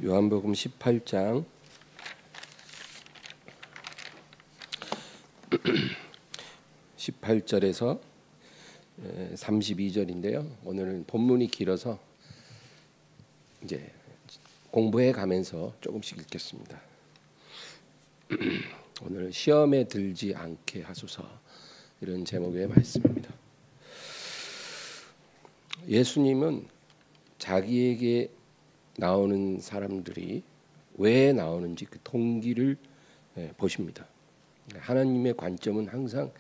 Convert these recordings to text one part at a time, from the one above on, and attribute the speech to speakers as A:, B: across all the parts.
A: 요한복음 18장 18절에서 32절인데요. 오늘은 본문이 길어서 이제 공부해 가면서 조금씩 읽겠습니다. 오늘 시험에 들지 않게 하소서, 이런 제목의 말씀입니다. 예수님은 자기에게 나오는 사람들이 왜 나오는지 그 동기를 보십니다. 하나님의 관점은 항상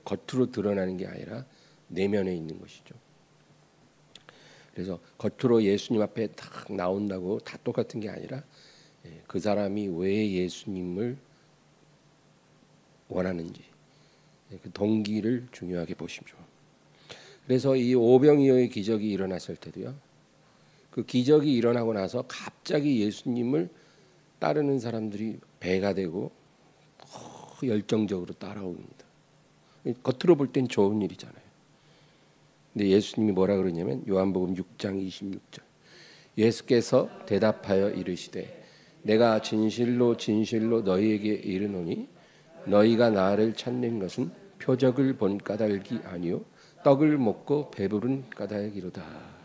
A: 겉으로 드러나는 게 아니라 내면에 있는 것이죠. 그래서 겉으로 예수님 앞에 딱 나온다고 다 똑같은 게 아니라 그 사람이 왜 예수님을 원하는지 그 동기를 중요하게 보십시오. 그래서 이 오병이어의 기적이 일어났을 때도요, 그 기적이 일어나고 나서 갑자기 예수님을 따르는 사람들이 배가 되고 열정적으로 따라옵니다. 겉으로 볼 땐 좋은 일이잖아요. 근데 예수님이 뭐라 그러냐면 요한복음 6장 26절, 예수께서 대답하여 이르시되 내가 진실로 진실로 너희에게 이르노니 너희가 나를 찾는 것은 표적을 본 까닭이 아니요 떡을 먹고 배부른 까닭이로다.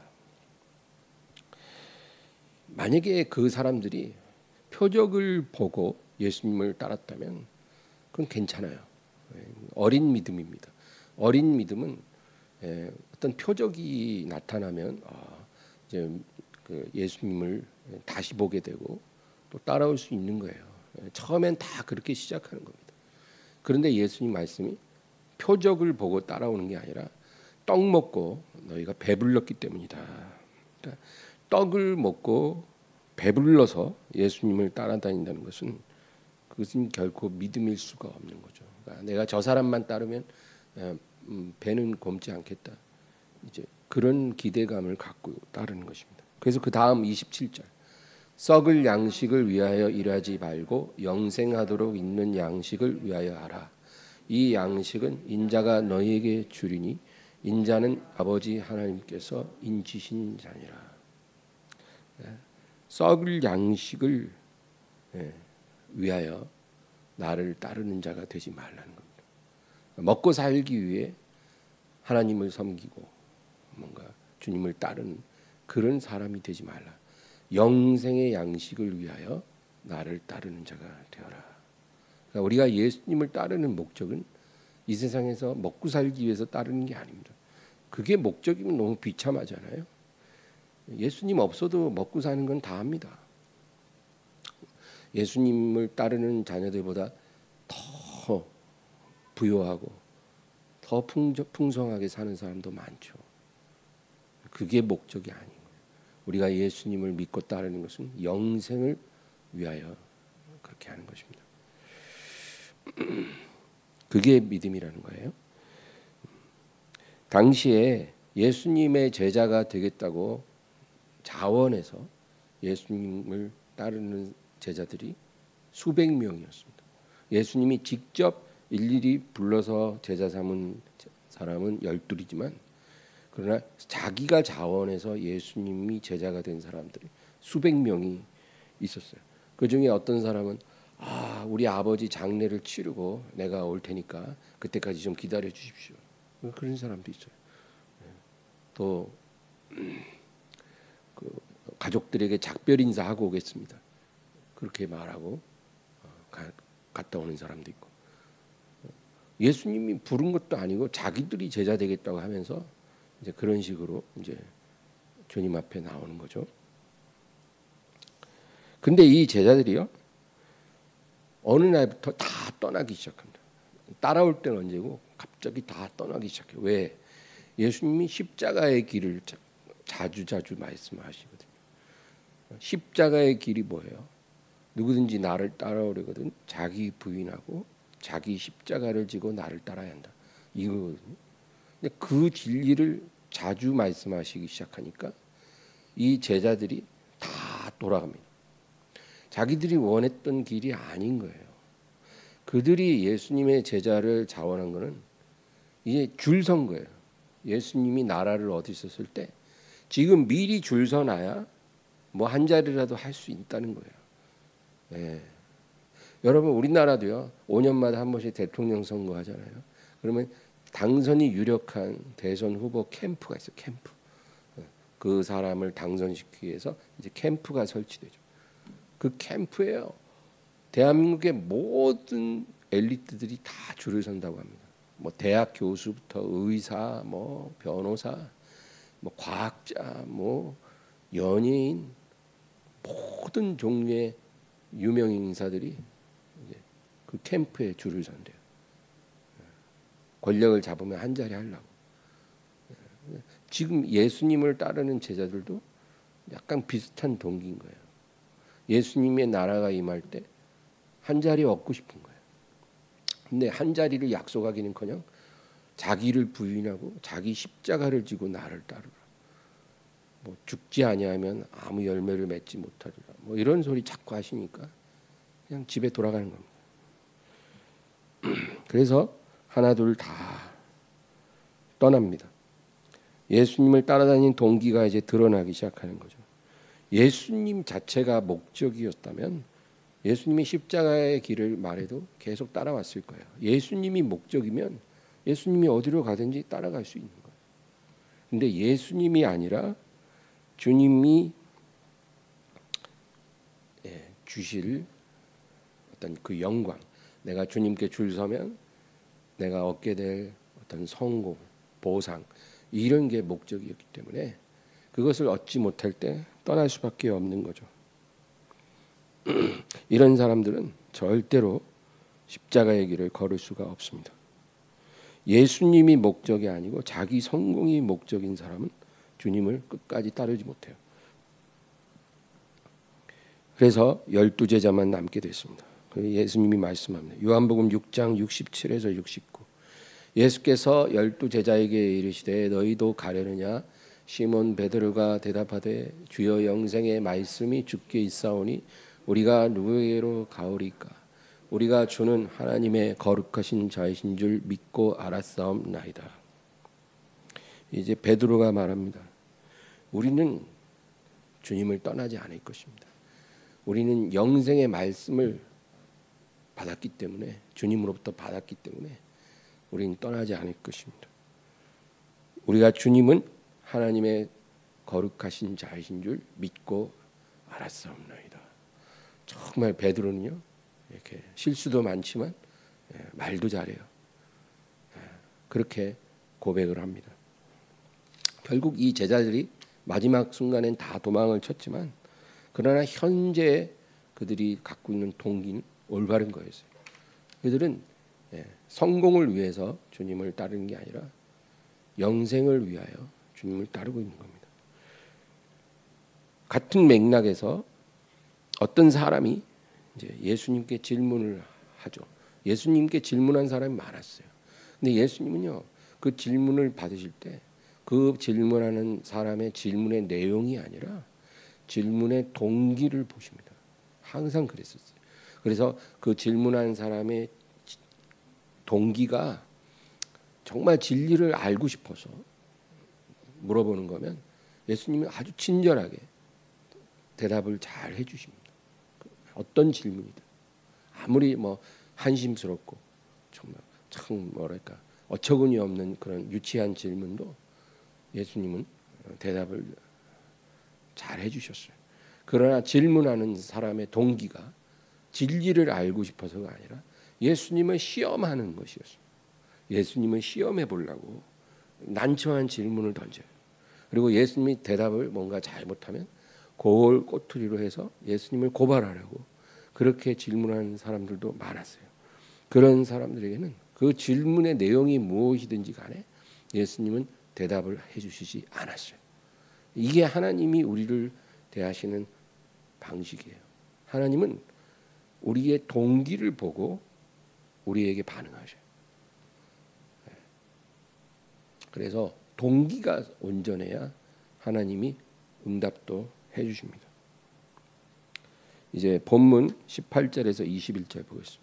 A: 만약에 그 사람들이 표적을 보고 예수님을 따랐다면 그건 괜찮아요. 어린 믿음입니다. 어린 믿음은 어떤 표적이 나타나면 이제 그 예수님을 다시 보게 되고 또 따라올 수 있는 거예요. 처음엔 다 그렇게 시작하는 겁니다. 그런데 예수님 말씀이 표적을 보고 따라오는 게 아니라 떡 먹고 너희가 배불렀기 때문이다. 그러니까 떡을 먹고 배불러서 예수님을 따라다닌다는 것은 그것은 결코 믿음일 수가 없는 거죠. 그러니까 내가 저 사람만 따르면 배는 곪지 않겠다, 이제 그런 기대감을 갖고 따르는 것입니다. 그래서 그 다음 27절, 썩을 양식을 위하여 일하지 말고 영생하도록 있는 양식을 위하여 하라. 이 양식은 인자가 너희에게 주리니 인자는 아버지 하나님께서 인치신 자니라. 썩을 양식을 위하여 나를 따르는 자가 되지 말라는 겁니다. 먹고 살기 위해 하나님을 섬기고 뭔가 주님을 따르는 그런 사람이 되지 말라. 영생의 양식을 위하여 나를 따르는 자가 되어라. 그러니까 우리가 예수님을 따르는 목적은 이 세상에서 먹고 살기 위해서 따르는 게 아닙니다. 그게 목적이면 너무 비참하잖아요. 예수님 없어도 먹고 사는 건 다 합니다. 예수님을 따르는 자녀들보다 더 부유하고 더 풍성하게 사는 사람도 많죠. 그게 목적이 아니고 우리가 예수님을 믿고 따르는 것은 영생을 위하여 그렇게 하는 것입니다. 그게 믿음이라는 거예요. 당시에 예수님의 제자가 되겠다고 자원해서 예수님을 따르는 제자들이 수백 명이었습니다. 예수님이 직접 일일이 불러서 제자 삼은 사람은 12이지만 그러나 자기가 자원해서 예수님이 제자가 된 사람들이 수백 명이 있었어요. 그 중에 어떤 사람은 우리 아버지 장례를 치르고 내가 올 테니까 그때까지 좀 기다려 주십시오, 그런 사람도 있어요. 또 그 가족들에게 작별 인사하고 오겠습니다, 그렇게 말하고 갔다 오는 사람도 있고, 예수님이 부른 것도 아니고 자기들이 제자 되겠다고 하면서 이제 그런 식으로 이제 주님 앞에 나오는 거죠. 근데 이 제자들이요, 어느 날부터 다 떠나기 시작합니다. 따라올 때는 언제고 갑자기 다 떠나기 시작해요. 왜? 예수님이 십자가의 길을 자주 말씀하시거든요. 십자가의 길이 뭐예요? 누구든지 나를 따라오려거든 자기 부인하고 자기 십자가를 지고 나를 따라야 한다, 이거거든요. 근데 그 진리를 자주 말씀하시기 시작하니까 이 제자들이 다 돌아갑니다. 자기들이 원했던 길이 아닌 거예요. 그들이 예수님의 제자를 자원한 거는 이제 줄 선 거예요. 예수님이 나라를 얻으셨을 때 지금 미리 줄 서놔야 뭐 한 자리라도 할 수 있다는 거예요. 예. 여러분 우리나라도요 5년마다 한 번씩 대통령 선거 하잖아요. 그러면 당선이 유력한 대선 후보 캠프가 있어요. 캠프. 그 사람을 당선시키기 위해서 이제 캠프가 설치되죠. 그 캠프에요. 대한민국의 모든 엘리트들이 다 줄을 선다고 합니다. 뭐 대학 교수부터 의사, 뭐 변호사, 뭐 과학자, 뭐 연예인 모든 종류의 유명 인사들이 이제 그 캠프에 줄을 선대요. 권력을 잡으면 한 자리 하려고. 지금 예수님을 따르는 제자들도 약간 비슷한 동기인 거예요. 예수님의 나라가 임할 때 한 자리 얻고 싶은 거예요. 근데 한 자리를 약속하기는커녕 자기를 부인하고 자기 십자가를 지고 나를 따르라. 뭐 죽지 아니하면 아무 열매를 맺지 못하리라. 뭐 이런 소리 자꾸 하시니까 그냥 집에 돌아가는 겁니다. 그래서 하나둘 다 떠납니다. 예수님을 따라다니는 동기가 이제 드러나기 시작하는 거죠. 예수님 자체가 목적이었다면 예수님이 십자가의 길을 말해도 계속 따라왔을 거예요. 예수님이 목적이면 예수님이 어디로 가든지 따라갈 수 있는 거예요. 근데 예수님이 아니라 주님이 주실 어떤 그 영광, 내가 주님께 줄 서면 내가 얻게 될 어떤 성공, 보상 이런 게 목적이었기 때문에 그것을 얻지 못할 때 떠날 수밖에 없는 거죠. 이런 사람들은 절대로 십자가의 길을 걸을 수가 없습니다. 예수님이 목적이 아니고 자기 성공이 목적인 사람은 주님을 끝까지 따르지 못해요. 그래서 12제자만 남게 됐습니다. 예수님이 말씀합니다. 요한복음 6장 67에서 69. 예수께서 12제자에게 이르시되 너희도 가려느냐? 시몬 베드로가 대답하되 주여 영생의 말씀이 주께 있사오니 우리가 누구에게로 가오리까? 우리가 주는 하나님의 거룩하신 자이신 줄 믿고 알았사옵나이다. 이제 베드로가 말합니다. 우리는 주님을 떠나지 않을 것입니다. 우리는 영생의 말씀을 받았기 때문에 주님으로부터 받았기 때문에 우리는 떠나지 않을 것입니다. 우리가 주님은 하나님의 거룩하신 자이신 줄 믿고 알았사옵나이다. 정말 베드로는요 이렇게 실수도 많지만 말도 잘해요. 그렇게 고백을 합니다. 결국 이 제자들이 마지막 순간엔 다 도망을 쳤지만 그러나 현재 그들이 갖고 있는 동기는 올바른 거였어요. 그들은 성공을 위해서 주님을 따르는 게 아니라 영생을 위하여 주님을 따르고 있는 겁니다. 같은 맥락에서 어떤 사람이 이제 예수님께 질문을 하죠. 예수님께 질문한 사람이 많았어요. 근데 예수님은요 그 질문을 받으실 때 그 질문하는 사람의 질문의 내용이 아니라 질문의 동기를 보십니다. 항상 그랬었어요. 그래서 그 질문한 사람의 동기가 정말 진리를 알고 싶어서 물어보는 거면 예수님은 아주 친절하게 대답을 잘 해주십니다. 어떤 질문이든 아무리 뭐 한심스럽고 정말 참 뭐랄까 어처구니 없는 그런 유치한 질문도 예수님은 대답을 잘 해주셨어요. 그러나 질문하는 사람의 동기가 진리를 알고 싶어서가 아니라 예수님을 시험하는 것이었어요. 예수님을 시험해 보려고 난처한 질문을 던져요. 그리고 예수님이 대답을 뭔가 잘못하면 그걸 꼬투리로 해서 예수님을 고발하려고 그렇게 질문하는 사람들도 많았어요. 그런 사람들에게는 그 질문의 내용이 무엇이든지 간에 예수님은 대답을 해주시지 않았어요. 이게 하나님이 우리를 대하시는 방식이에요. 하나님은 우리의 동기를 보고 우리에게 반응하셔요. 그래서 동기가 온전해야 하나님이 응답도 해주십니다. 이제 본문 18절에서 21절 보겠습니다.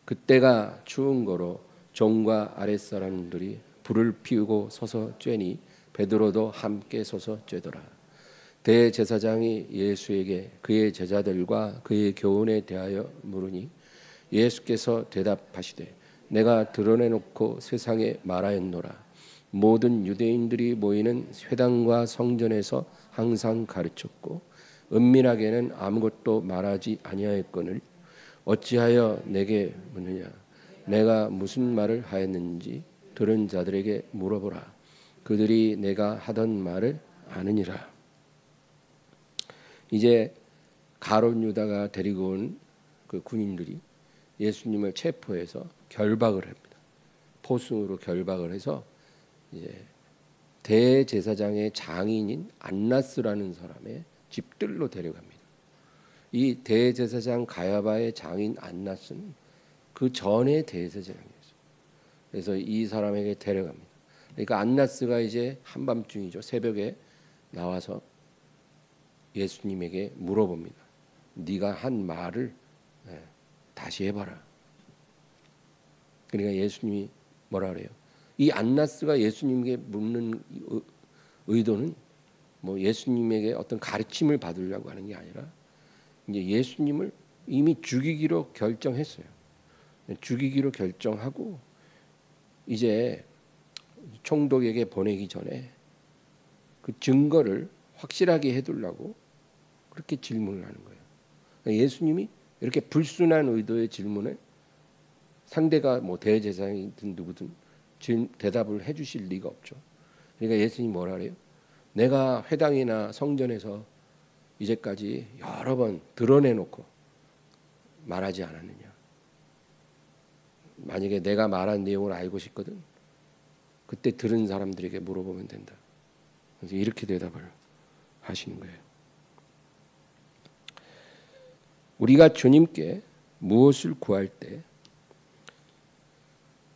A: 그때가 추운 거로 종과 아랫사람들이 불을 피우고 서서 쬐니 베드로도 함께 서서 쬐더라. 대제사장이 예수에게 그의 제자들과 그의 교훈에 대하여 물으니 예수께서 대답하시되 내가 드러내놓고 세상에 말하였노라. 모든 유대인들이 모이는 회당과 성전에서 항상 가르쳤고 은밀하게는 아무것도 말하지 아니하였거늘 어찌하여 내게 묻느냐. 내가 무슨 말을 하였는지 들은 자들에게 물어보라. 그들이 내가 하던 말을 아느니라. 이제 가룟 유다가 데리고 온 그 군인들이 예수님을 체포해서 결박을 합니다. 포승으로 결박을 해서 이제 대제사장의 장인인 안나스라는 사람의 집들로 데려갑니다. 이 대제사장 가야바의 장인 안나스는 그 전에 대제사장이었어요. 그래서 이 사람에게 데려갑니다. 그러니까 안나스가 이제 한밤중이죠. 새벽에 나와서 예수님에게 물어봅니다. 네가 한 말을 다시 해봐라. 그러니까 예수님이 뭐라 그래요? 이 안나스가 예수님에게 묻는 의도는 뭐 예수님에게 어떤 가르침을 받으려고 하는 게 아니라 이제 예수님을 이미 죽이기로 결정했어요. 죽이기로 결정하고 이제 총독에게 보내기 전에 그 증거를 확실하게 해두려고 그렇게 질문을 하는 거예요. 그러니까 예수님이 이렇게 불순한 의도의 질문에 상대가 뭐 대제사장이든 누구든 대답을 해주실 리가 없죠. 그러니까 예수님이 뭐라 그래요? 내가 회당이나 성전에서 이제까지 여러 번 드러내놓고 말하지 않았느냐. 만약에 내가 말한 내용을 알고 싶거든 그때 들은 사람들에게 물어보면 된다. 그래서 이렇게 대답을 하시는 거예요. 우리가 주님께 무엇을 구할 때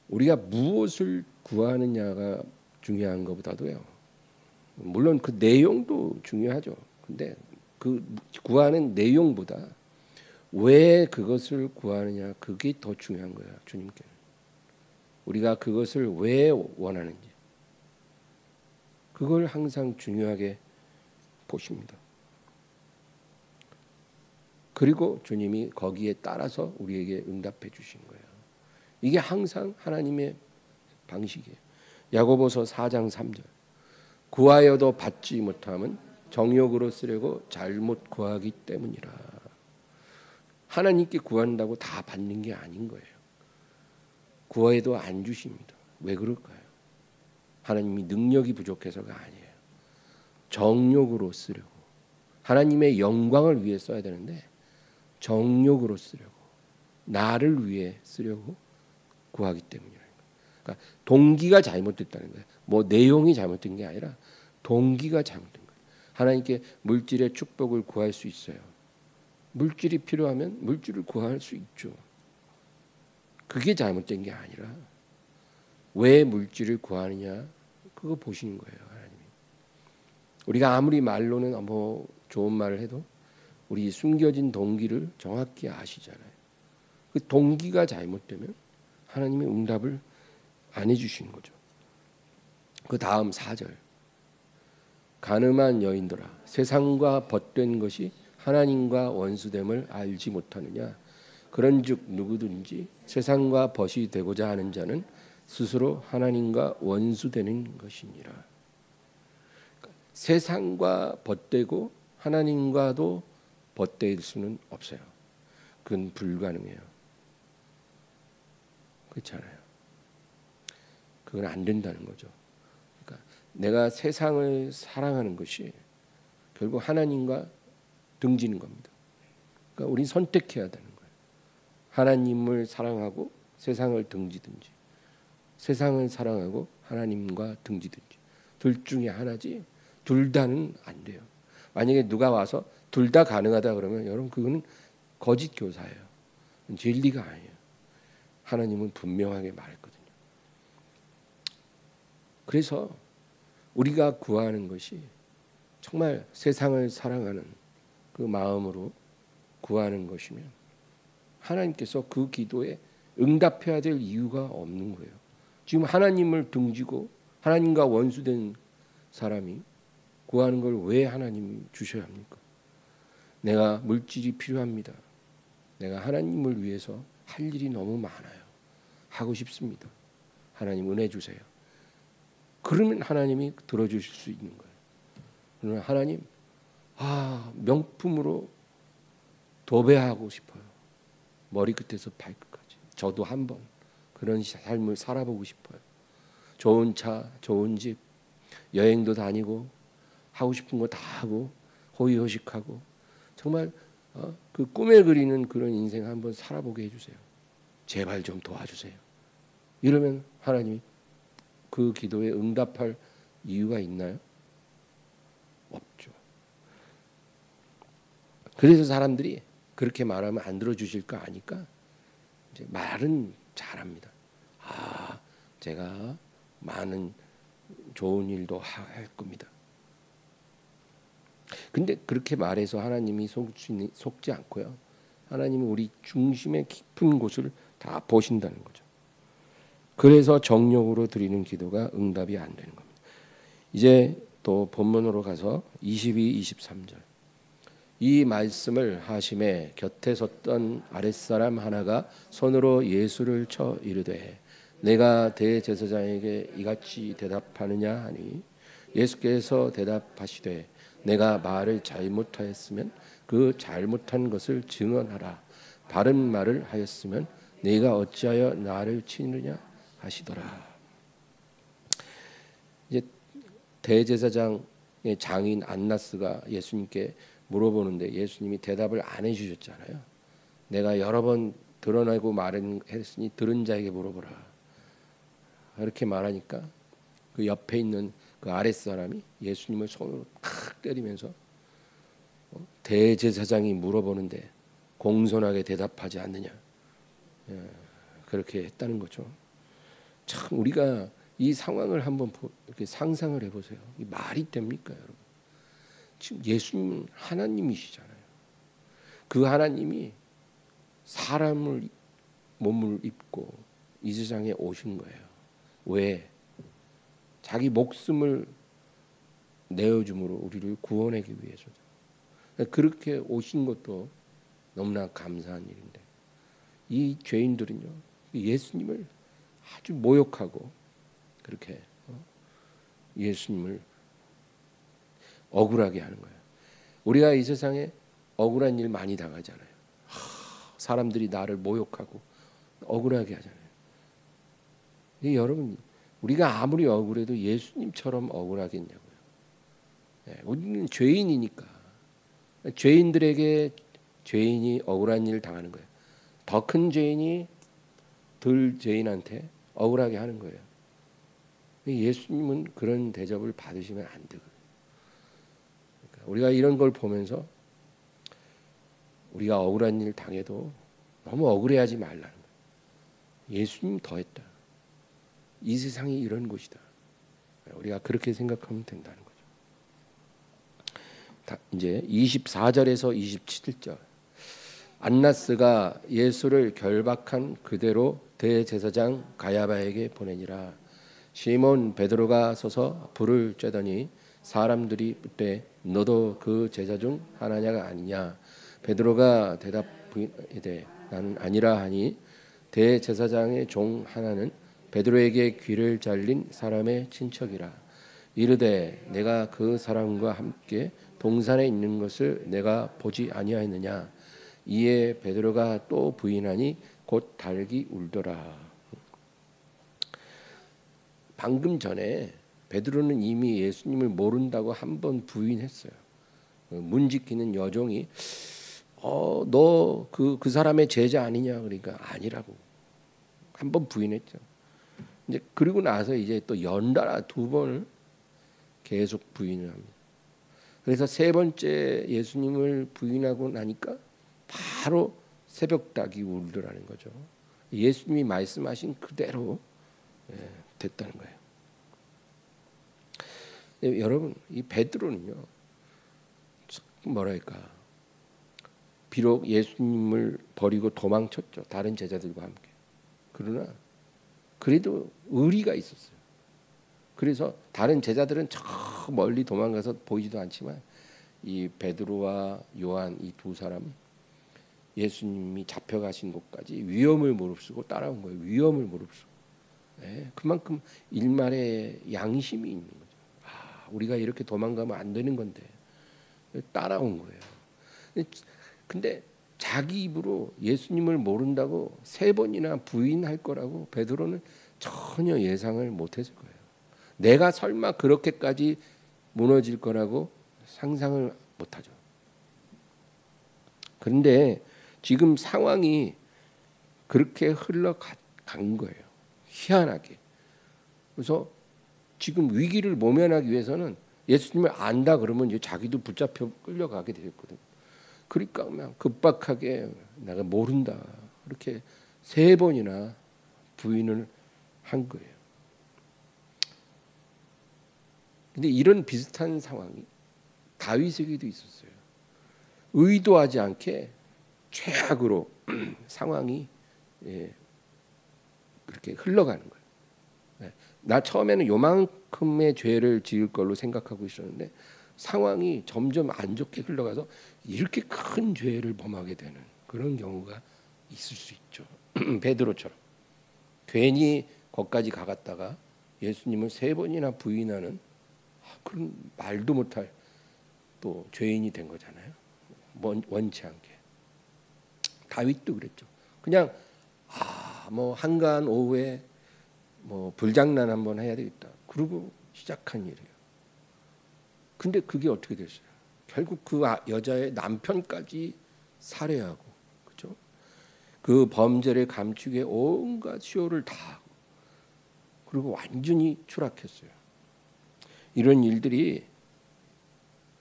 A: 우리가 무엇을 구하느냐가 중요한 것보다도요. 물론 그 내용도 중요하죠. 근데 그 구하는 내용보다 왜 그것을 구하느냐 그게 더 중요한 거예요. 주님께는. 우리가 그것을 왜 원하는지 그걸 항상 중요하게 보십니다. 그리고 주님이 거기에 따라서 우리에게 응답해 주신 거예요. 이게 항상 하나님의 방식이에요. 야고보서 4장 3절. 구하여도 받지 못함은 정욕으로 쓰려고 잘못 구하기 때문이라. 하나님께 구한다고 다 받는 게 아닌 거예요. 구해도 안 주십니다. 왜 그럴까요? 하나님이 능력이 부족해서가 아니에요. 정욕으로 쓰려고. 하나님의 영광을 위해 써야 되는데 정욕으로 쓰려고. 나를 위해 쓰려고 구하기 때문이라는 거예요. 그러니까 동기가 잘못됐다는 거예요. 뭐 내용이 잘못된 게 아니라 동기가 잘못된 거예요. 하나님께 물질의 축복을 구할 수 있어요. 물질이 필요하면 물질을 구할 수 있죠. 그게 잘못된 게 아니라 왜 물질을 구하느냐 그거 보시는 거예요. 하나님이. 우리가 아무리 말로는 뭐 좋은 말을 해도 우리 숨겨진 동기를 정확히 아시잖아요. 그 동기가 잘못되면 하나님의 응답을 안 해주시는 거죠. 그 다음 4절. 가늠한 여인들아 세상과 벗된 것이 하나님과 원수됨을 알지 못하느냐. 그런즉 누구든지 세상과 벗이 되고자 하는 자는 스스로 하나님과 원수되는 것이니라. 그러니까 세상과 벗되고 하나님과도 벗될 수는 없어요. 그건 불가능해요. 그렇잖아요. 그건 안 된다는 거죠. 그러니까 내가 세상을 사랑하는 것이 결국 하나님과 등지는 겁니다. 그러니까 우리는 선택해야 되는 거예요. 하나님을 사랑하고 세상을 등지든지 세상을 사랑하고 하나님과 등지든지 둘 중에 하나지 둘 다는 안 돼요. 만약에 누가 와서 둘 다 가능하다 그러면 여러분 그거는 거짓 교사예요. 진리가 아니에요. 하나님은 분명하게 말했거든요. 그래서 우리가 구하는 것이 정말 세상을 사랑하는 그 마음으로 구하는 것이면 하나님께서 그 기도에 응답해야 될 이유가 없는 거예요. 지금 하나님을 등지고 하나님과 원수된 사람이 구하는 걸 왜 하나님 주셔야 합니까? 내가 물질이 필요합니다. 내가 하나님을 위해서 할 일이 너무 많아요. 하고 싶습니다. 하나님 은혜 주세요. 그러면 하나님이 들어주실 수 있는 거예요. 그러나 하나님, 명품으로 도배하고 싶어요. 머리끝에서 발끝까지. 저도 한번 그런 삶을 살아보고 싶어요. 좋은 차, 좋은 집, 여행도 다니고 하고 싶은 거 다 하고 호의호식하고 정말 그 꿈에 그리는 그런 인생 한번 살아보게 해주세요. 제발 좀 도와주세요. 이러면 하나님이 그 기도에 응답할 이유가 있나요? 없죠. 그래서 사람들이 그렇게 말하면 안 들어주실 거 아니까 이제 말은 잘합니다. 제가 많은 좋은 일도 할 겁니다. 근데 그렇게 말해서 하나님이 속지 않고요. 하나님은 우리 중심의 깊은 곳을 다 보신다는 거죠. 그래서 정욕으로 드리는 기도가 응답이 안 되는 겁니다. 이제 또 본문으로 가서 22, 23절. 이 말씀을 하심에 곁에 섰던 아랫사람 하나가 손으로 예수를 쳐 이르되 내가 대제사장에게 이같이 대답하느냐 하니 예수께서 대답하시되 내가 말을 잘못하였으면 그 잘못한 것을 증언하라. 바른 말을 하였으면 네가 어찌하여 나를 치느냐 하시더라. 이제 대제사장의 장인 안나스가 예수님께 물어보는데 예수님이 대답을 안 해주셨잖아요. 내가 여러 번 드러내고 말했으니 들은 자에게 물어보라. 이렇게 말하니까 그 옆에 있는 그 아랫사람이 예수님을 손으로 탁 때리면서 대제사장이 물어보는데 공손하게 대답하지 않느냐. 그렇게 했다는 거죠. 참 우리가 이 상황을 한번 이렇게 상상을 해보세요. 이 말이 됩니까, 여러분? 지금 예수님은 하나님이시잖아요. 그 하나님이 사람을 몸을 입고 이 세상에 오신 거예요. 왜? 자기 목숨을 내어줌으로 우리를 구원하기 위해서죠. 그렇게 오신 것도 너무나 감사한 일인데 이 죄인들은요 예수님을 아주 모욕하고 그렇게 예수님을 억울하게 하는 거예요. 우리가 이 세상에 억울한 일 많이 당하잖아요. 사람들이 나를 모욕하고 억울하게 하잖아요. 여러분 우리가 아무리 억울해도 예수님처럼 억울하겠냐고요. 우리는 죄인이니까 죄인들에게 죄인이 억울한 일을 당하는 거예요. 더 큰 죄인이 덜 죄인한테 억울하게 하는 거예요. 예수님은 그런 대접을 받으시면 안 되거든요. 그러니까 우리가 이런 걸 보면서 우리가 억울한 일 당해도 너무 억울해하지 말라는 거예요. 예수님 더했다. 이 세상이 이런 곳이다. 우리가 그렇게 생각하면 된다는 거죠. 이제 24절에서 27절. 안나스가 예수를 결박한 그대로 대제사장 가야바에게 보내니라. 시몬 베드로가 서서 불을 쬐더니 사람들이 묻되 너도 그 제자 중 하나냐가 아니냐. 베드로가 대답하되 나는 아니라 하니 대제사장의 종 하나는 베드로에게 귀를 잘린 사람의 친척이라. 이르되 내가 그 사람과 함께 동산에 있는 것을 내가 보지 아니하였느냐. 이에 베드로가 또 부인하니 곧 닭이 울더라. 방금 전에 베드로는 이미 예수님을 모른다고 한 번 부인했어요. 문지키는 여종이 너 그 사람의 제자 아니냐 그러니까 아니라고 한 번 부인했죠. 이제 그리고 나서 이제 또 연달아 두 번을 계속 부인을 합니다. 그래서 세 번째 예수님을 부인하고 나니까 바로 새벽닭이 울더라는 거죠. 예수님이 말씀하신 그대로 됐다는 거예요. 여러분 이 베드로는요 뭐랄까 비록 예수님을 버리고 도망쳤죠. 다른 제자들과 함께. 그러나 그래도 의리가 있었어요. 그래서 다른 제자들은 저 멀리 도망가서 보이지도 않지만 이 베드로와 요한 이 두 사람은 예수님이 잡혀가신 곳까지 위험을 무릅쓰고 따라온 거예요. 위험을 무릅쓰고. 네, 그만큼 일말의 양심이 있는 거죠. 우리가 이렇게 도망가면 안 되는 건데 따라온 거예요. 근데 자기 입으로 예수님을 모른다고 3번이나 부인할 거라고 베드로는 전혀 예상을 못했을 거예요. 내가 설마 그렇게까지 무너질 거라고 상상을 못하죠. 그런데 지금 상황이 그렇게 흘러간 거예요. 희한하게. 그래서 지금 위기를 모면하기 위해서는 예수님을 안다 그러면 이제 자기도 붙잡혀 끌려가게 되었거든요. 그러니까 그냥 급박하게 내가 모른다 이렇게 3번이나 부인을 한 거예요. 근데 이런 비슷한 상황이 다윗에게도 있었어요. 의도하지 않게 최악으로 상황이 그렇게 흘러가는 거예요. 나 처음에는 요만큼의 죄를 지을 걸로 생각하고 있었는데 상황이 점점 안 좋게 흘러가서 이렇게 큰 죄를 범하게 되는 그런 경우가 있을 수 있죠. 베드로처럼 괜히 거기까지 가갔다가 예수님을 3번이나 부인하는 그런 말도 못할 또 죄인이 된 거잖아요. 원치 않게. 다윗도 그랬죠. 그냥 뭐 한가한 오후에 뭐 불장난 한번 해야 되겠다. 그러고 시작한 일이에요. 근데 그게 어떻게 됐어요? 결국 그 여자의 남편까지 살해하고, 그죠? 그 범죄를 감추기 위해 온갖 시호를 다 하고, 그리고 완전히 추락했어요. 이런 일들이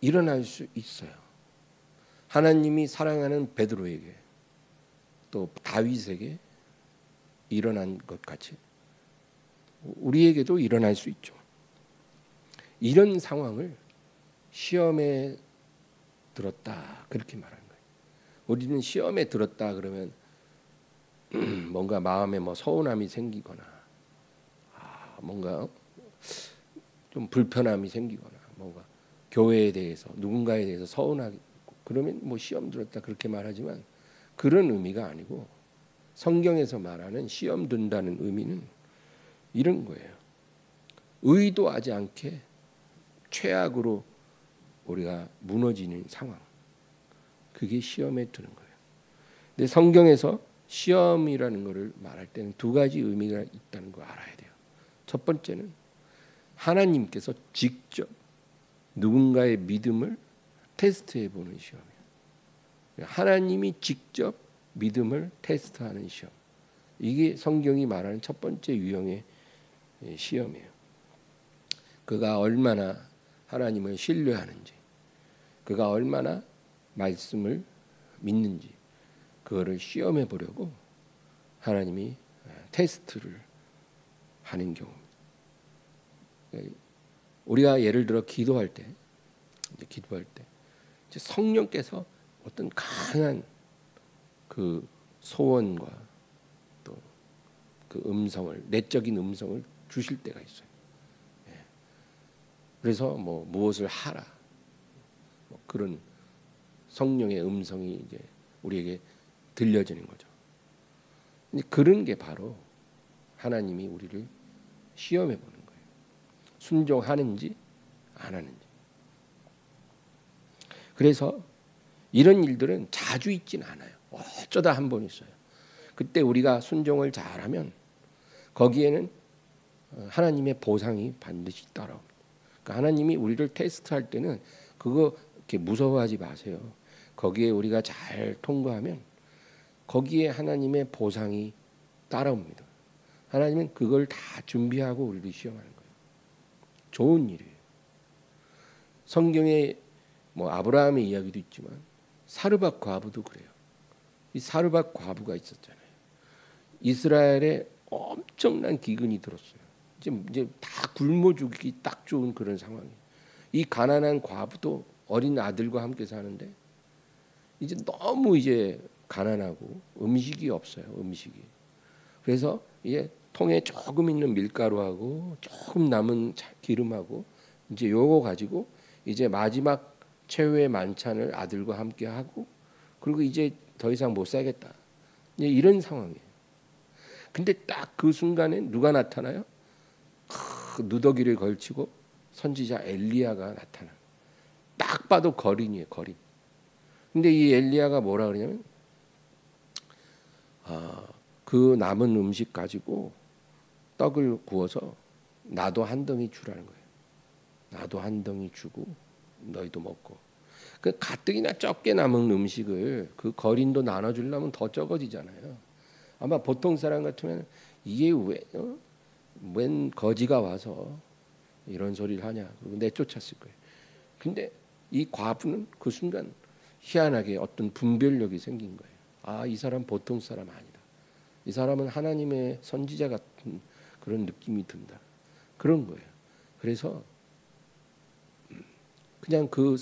A: 일어날 수 있어요. 하나님이 사랑하는 베드로에게 또 다윗에게 일어난 것 같이 우리에게도 일어날 수 있죠. 이런 상황을 시험에 들었다 그렇게 말하는 거예요. 우리는 시험에 들었다 그러면 뭔가 마음에 뭐 서운함이 생기거나 뭔가 좀 불편함이 생기거나 뭔가 교회에 대해서 누군가에 대해서 서운하게 그러면 뭐 시험 들었다 그렇게 말하지만 그런 의미가 아니고 성경에서 말하는 시험 든다는 의미는 이런 거예요. 의도하지 않게 최악으로 우리가 무너지는 상황. 그게 시험에 드는 거예요. 근데 성경에서 시험이라는 것을 말할 때는 2가지 의미가 있다는 걸 알아야 돼요. 첫 번째는 하나님께서 직접 누군가의 믿음을 테스트해 보는 시험이에요. 하나님이 직접 믿음을 테스트하는 시험. 이게 성경이 말하는 첫 번째 유형의 시험이에요. 그가 얼마나 하나님을 신뢰하는지, 그가 얼마나 말씀을 믿는지 그거를 시험해 보려고 하나님이 테스트를 하는 경우입니다. 우리가 예를 들어 기도할 때 이제 성령께서 어떤 강한 그 소원과 또 그 음성을 내적인 음성을 주실 때가 있어요. 그래서 뭐 무엇을 하라 뭐 그런 성령의 음성이 이제 우리에게 들려지는 거죠. 그런 게 바로 하나님이 우리를 시험해 보는 거예요. 순종하는지 안 하는지. 그래서 이런 일들은 자주 있진 않아요. 어쩌다 한 번 있어요. 그때 우리가 순종을 잘하면 거기에는 하나님의 보상이 반드시 따라옵니다. 그러니까 하나님이 우리를 테스트할 때는 그거 이렇게 무서워하지 마세요. 거기에 우리가 잘 통과하면 거기에 하나님의 보상이 따라옵니다. 하나님은 그걸 다 준비하고 우리를 시험하는 거예요. 좋은 일이에요. 성경에 뭐 아브라함의 이야기도 있지만 사르밧 과부도 그래요. 이 사르밧 과부가 있었잖아요. 이스라엘에 엄청난 기근이 들었어요. 이제 다 굶어 죽기 딱 좋은 그런 상황이에요. 이 가난한 과부도 어린 아들과 함께 사는데 이제 너무 이제 가난하고 음식이 없어요. 음식이. 그래서 이제 통에 조금 있는 밀가루하고 조금 남은 기름하고 이제 요거 가지고 이제 마지막 최후의 만찬을 아들과 함께 하고 그리고 이제 더 이상 못 살겠다. 이제 이런 상황이에요. 근데 딱 그 순간에 누가 나타나요? 누더기를 걸치고 선지자 엘리야가 나타나요. 딱 봐도 거린이에요, 거린. 근데 이 엘리야가 뭐라 그러냐면 그 남은 음식 가지고 떡을 구워서 나도 한 덩이 주라는 거예요. 나도 한 덩이 주고 너희도 먹고. 그 가뜩이나 적게 남은 음식을 그 거린도 나눠주려면 더 적어지잖아요. 아마 보통 사람 같으면 이게 웬 거지가 와서 이런 소리를 하냐 그리고 내쫓았을 거예요. 근데 이 과부는 그 순간 희한하게 어떤 분별력이 생긴 거예요. 아, 이 사람 보통 사람 아니다. 이 사람은 하나님의 선지자 같은 그런 느낌이 든다. 그런 거예요. 그래서 그냥 그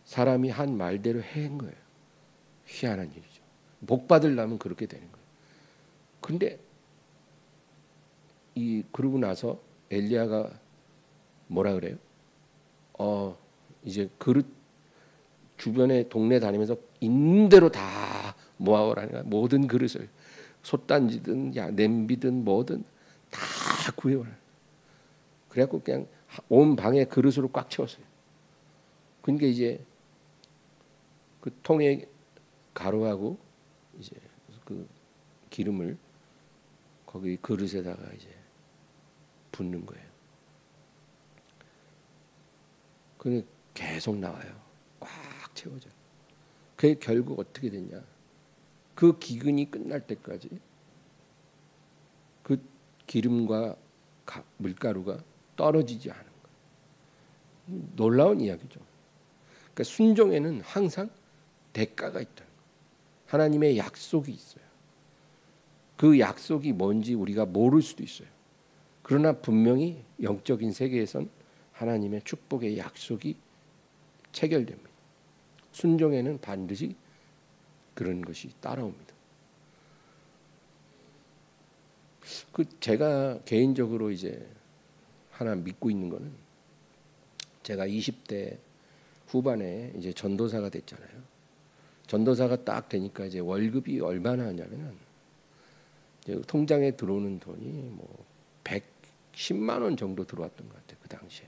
A: 사람이 한 말대로 한 거예요. 희한한 일이죠. 복 받으려면 그렇게 되는 거예요. 근데 그러고 나서 엘리야가 뭐라 그래요? 이제 그릇 주변에 동네 다니면서 있는 대로 다 모아오라는 거야. 모든 그릇을 솥단지든 냄비든 뭐든 다 구해오라. 그래갖고 그냥 온 방에 그릇으로 꽉 채웠어요. 그러니까 이제 그 통에 가루하고 이제 그 기름을 거기 그릇에다가 이제 붓는 거예요. 그게 계속 나와요. 꽉 채워져. 그게 결국 어떻게 됐냐? 그 기근이 끝날 때까지 그 기름과 밀가루가 떨어지지 않은 거예요. 놀라운 이야기죠. 그러니까 순종에는 항상 대가가 있다는 거예요. 하나님의 약속이 있어요. 그 약속이 뭔지 우리가 모를 수도 있어요. 그러나 분명히 영적인 세계에선 하나님의 축복의 약속이 체결됩니다. 순종에는 반드시 그런 것이 따라옵니다. 제가 개인적으로 이제 하나 믿고 있는 거는 제가 20대 후반에 이제 전도사가 됐잖아요. 전도사가 딱 되니까 이제 월급이 얼마나 하냐면은 이제 통장에 들어오는 돈이 뭐 110만 원 정도 들어왔던 것 같아요. 그 당시에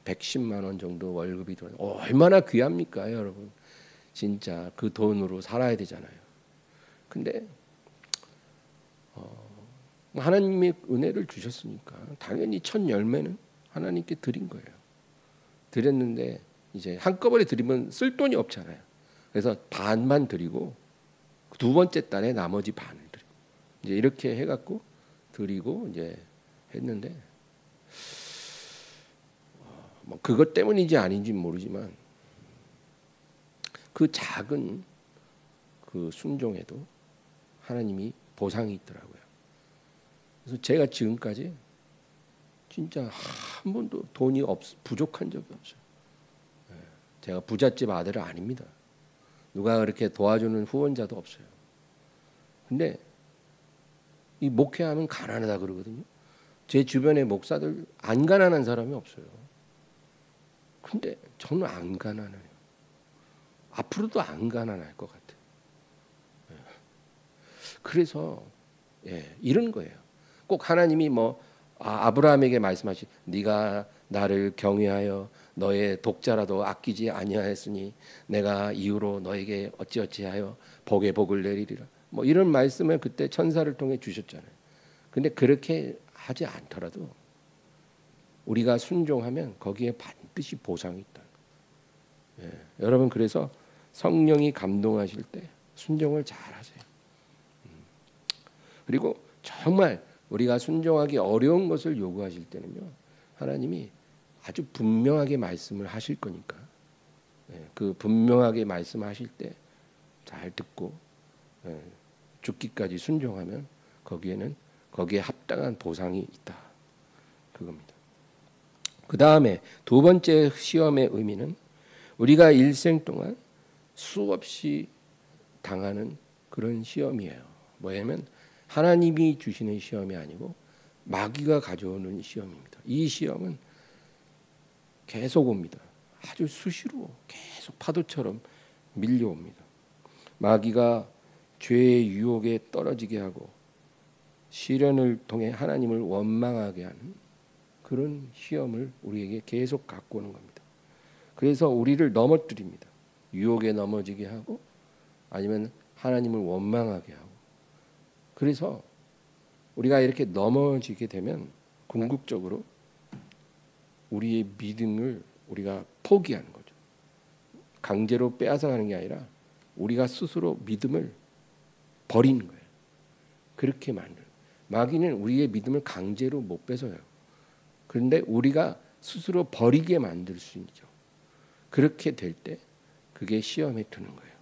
A: 110만 원 정도 월급이 들어요. 얼마나 귀합니까, 여러분? 진짜 그 돈으로 살아야 되잖아요. 근데 하나님의 은혜를 주셨으니까 당연히 첫 열매는 하나님께 드린 거예요. 드렸는데 이제 한꺼번에 드리면 쓸 돈이 없잖아요. 그래서 반만 드리고 두 번째 달에 나머지 반을 드리고 이제 이렇게 해갖고 드리고 이제 했는데 뭐 그것 때문인지 아닌지 모르지만 그 작은 그 순종에도 하나님이 보상이 있더라고요. 그래서 제가 지금까지 진짜 한 번도 돈이 부족한 적이 없어요. 제가 부잣집 아들은 아닙니다. 누가 그렇게 도와주는 후원자도 없어요. 근데 이 목회하면 가난하다 그러거든요. 제 주변의 목사들 안 가난한 사람이 없어요. 근데 저는 안 가난해요. 앞으로도 안 가난할 것 같아요. 그래서 이런 거예요. 꼭 하나님이 아브라함에게 말씀하시 네가 나를 경외하여 너의 독자라도 아끼지 아니하였으니 내가 이후로 너에게 어찌어찌하여 복에 복을 내리리라. 뭐 이런 말씀을 그때 천사를 통해 주셨잖아요. 근데 그렇게 하지 않더라도 우리가 순종하면 거기에 반드시 보상이 있다. 여러분 그래서 성령이 감동하실 때 순종을 잘 하세요. 그리고 정말 우리가 순종하기 어려운 것을 요구하실 때는요. 하나님이 아주 분명하게 말씀을 하실 거니까 그 분명하게 말씀하실 때 잘 듣고 죽기까지 순종하면 거기에 합당한 보상이 있다. 그겁니다. 그 다음에 두 번째 시험의 의미는 우리가 일생 동안 수없이 당하는 그런 시험이에요. 뭐냐면 하나님이 주시는 시험이 아니고 마귀가 가져오는 시험입니다. 이 시험은 계속 옵니다. 아주 수시로 계속 파도처럼 밀려옵니다. 마귀가 죄의 유혹에 떨어지게 하고 시련을 통해 하나님을 원망하게 하는 그런 시험을 우리에게 계속 갖고 오는 겁니다. 그래서 우리를 넘어뜨립니다. 유혹에 넘어지게 하고 아니면 하나님을 원망하게 하고. 그래서 우리가 이렇게 넘어지게 되면 궁극적으로 우리의 믿음을 우리가 포기하는 거죠. 강제로 빼앗아가는 게 아니라 우리가 스스로 믿음을 버리는 거예요. 그렇게 만들어요. 마귀는 우리의 믿음을 강제로 못 뺏어요. 그런데 우리가 스스로 버리게 만들 수 있죠. 그렇게 될 때 그게 시험에 드는 거예요.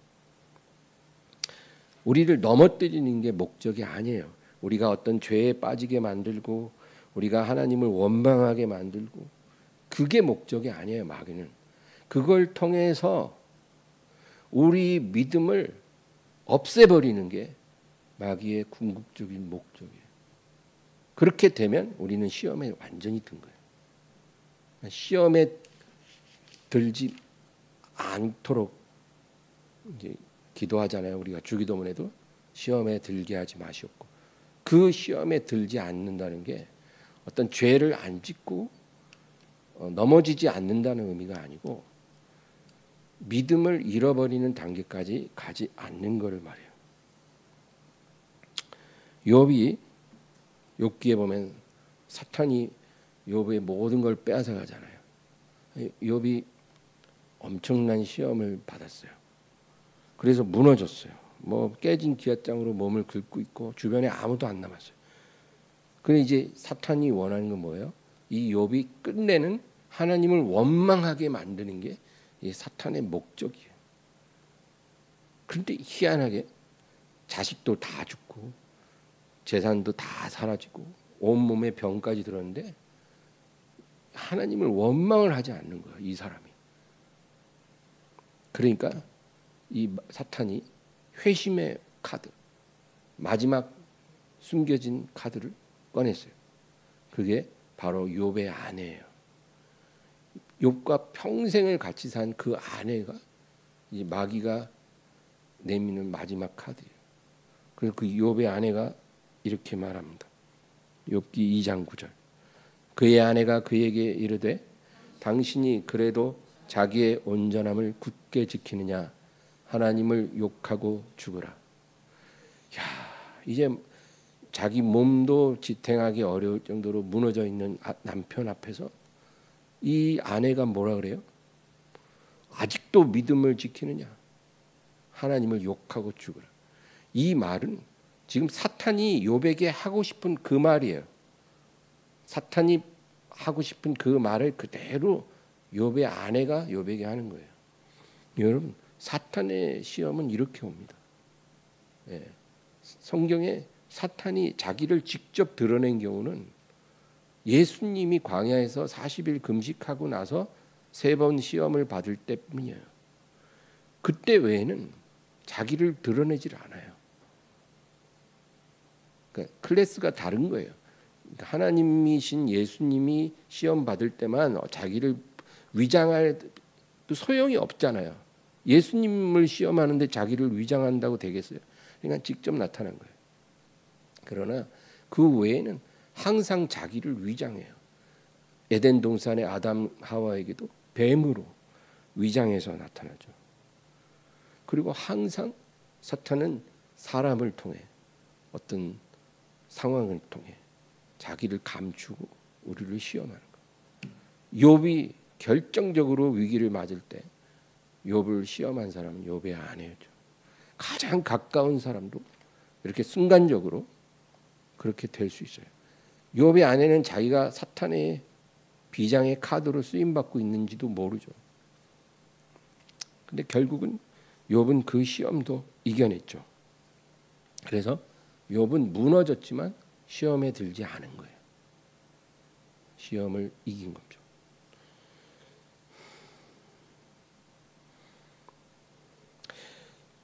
A: 우리를 넘어뜨리는 게 목적이 아니에요. 우리가 어떤 죄에 빠지게 만들고 우리가 하나님을 원망하게 만들고 그게 목적이 아니에요. 마귀는 그걸 통해서 우리 믿음을 없애버리는 게 마귀의 궁극적인 목적이에요. 그렇게 되면 우리는 시험에 완전히 든 거예요. 시험에 들지 않도록 이제 기도하잖아요. 우리가 주기도문에도 시험에 들게 하지 마시옵고, 그 시험에 들지 않는다는 게 어떤 죄를 안 짓고 넘어지지 않는다는 의미가 아니고 믿음을 잃어버리는 단계까지 가지 않는 것을 말해요. 욥이 욥기에 보면 사탄이 욥의 모든 걸 빼앗아 가잖아요. 욥이 엄청난 시험을 받았어요. 그래서 무너졌어요. 뭐 깨진 기앗장으로 몸을 긁고 있고 주변에 아무도 안 남았어요. 그런데 이제 사탄이 원하는 건 뭐예요? 이 욥이 끝내는 하나님을 원망하게 만드는 게 이 사탄의 목적이에요. 그런데 희한하게 자식도 다 죽고 재산도 다 사라지고 온몸에 병까지 들었는데 하나님을 원망을 하지 않는 거예요. 이 사람이. 그러니까 이 사탄이 회심의 카드, 마지막 숨겨진 카드를 꺼냈어요. 그게 바로 욥의 아내예요. 욥과 평생을 같이 산 그 아내가 이 마귀가 내미는 마지막 카드예요. 그래서 그 욥의 아내가 이렇게 말합니다. 욥기 2장 9절. 그의 아내가 그에게 이르되 당신이 그래도 자기의 온전함을 굳게 지키느냐, 하나님을 욕하고 죽으라. 야, 이제 자기 몸도 지탱하기 어려울 정도로 무너져 있는 남편 앞에서 이 아내가 뭐라 그래요? 아직도 믿음을 지키느냐, 하나님을 욕하고 죽으라. 이 말은 지금 사탄이 욥에게 하고 싶은 그 말이에요. 사탄이 하고 싶은 그 말을 그대로 욥의 아내가 욥에게 하는 거예요. 여러분, 사탄의 시험은 이렇게 옵니다. 예. 성경에 사탄이 자기를 직접 드러낸 경우는 예수님이 광야에서 40일 금식하고 나서 3번 시험을 받을 때뿐이에요. 그때 외에는 자기를 드러내질 않아요. 그러니까 클래스가 다른 거예요. 그러니까 하나님이신 예수님이 시험 받을 때만 자기를 위장할 또 소용이 없잖아요. 예수님을 시험하는데 자기를 위장한다고 되겠어요? 그러니까 직접 나타난 거예요. 그러나 그 외에는 항상 자기를 위장해요. 에덴 동산의 아담 하와에게도 뱀으로 위장해서 나타나죠. 그리고 항상 사탄은 사람을 통해 어떤 상황을 통해 자기를 감추고 우리를 시험하는 거예요. 욥이 결정적으로 위기를 맞을 때 욥을 시험한 사람은 욥의 아내였죠. 가장 가까운 사람도 이렇게 순간적으로 그렇게 될 수 있어요. 욥의 아내는 자기가 사탄의 비장의 카드로 쓰임받고 있는지도 모르죠. 근데 결국은 욥은 그 시험도 이겨냈죠. 그래서 욥은 무너졌지만 시험에 들지 않은 거예요. 시험을 이긴 거죠.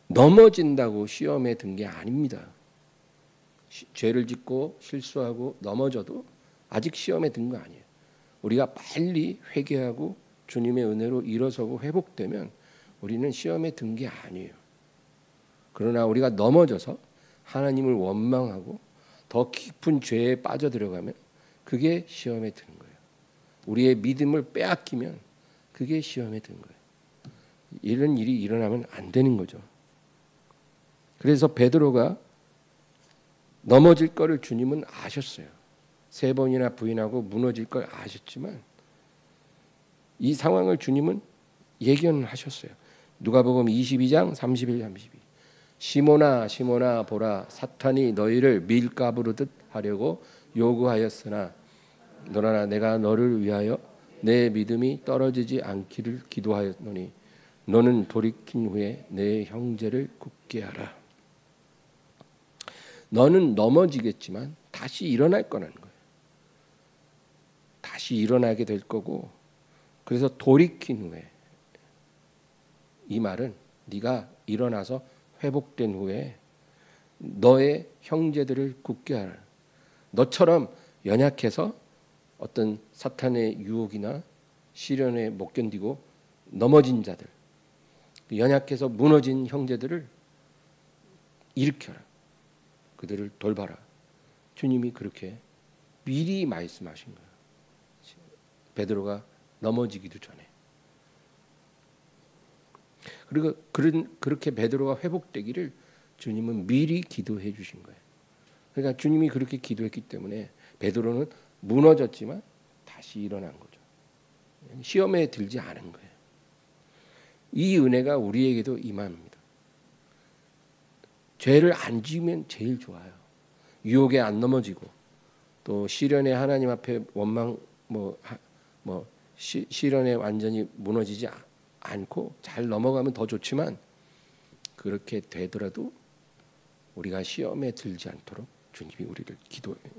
A: 넘어진다고 시험에 든 게 아닙니다. 죄를 짓고 실수하고 넘어져도 아직 시험에 든 거 아니에요. 우리가 빨리 회개하고 주님의 은혜로 일어서고 회복되면 우리는 시험에 든 게 아니에요. 그러나 우리가 넘어져서 하나님을 원망하고 더 깊은 죄에 빠져들어가면 그게 시험에 드는 거예요. 우리의 믿음을 빼앗기면 그게 시험에 드는 거예요. 이런 일이 일어나면 안 되는 거죠. 그래서 베드로가 넘어질 거를 주님은 아셨어요. 3번이나 부인하고 무너질 걸 아셨지만 이 상황을 주님은 예견하셨어요. 누가복음 22장 31, 32. 시몬아 시몬아 보라 사탄이 너희를 밀가부르듯 하려고 요구하였으나 너나 내가 너를 위하여 내 믿음이 떨어지지 않기를 기도하였노니 너는 돌이킨 후에 내 형제를 굳게 하라. 너는 넘어지겠지만 다시 일어날 거라는 거예요. 다시 일어나게 될 거고, 그래서 돌이킨 후에, 이 말은 네가 일어나서 회복된 후에 너의 형제들을 굳게 하라. 너처럼 연약해서 어떤 사탄의 유혹이나 시련에 못 견디고 넘어진 자들, 연약해서 무너진 형제들을 일으켜라. 그들을 돌봐라. 주님이 그렇게 미리 말씀하신 거예요. 베드로가 넘어지기도 전에. 그리고 그렇게 베드로가 회복되기를 주님은 미리 기도해 주신 거예요. 그러니까 주님이 그렇게 기도했기 때문에 베드로는 무너졌지만 다시 일어난 거죠. 시험에 들지 않은 거예요. 이 은혜가 우리에게도 임합니다. 죄를 안 지으면 제일 좋아요. 유혹에 안 넘어지고 또 시련에 하나님 앞에 원망 시련에 완전히 무너지지 않고 잘 넘어가면 더 좋지만 그렇게 되더라도 우리가 시험에 들지 않도록 주님이 우리를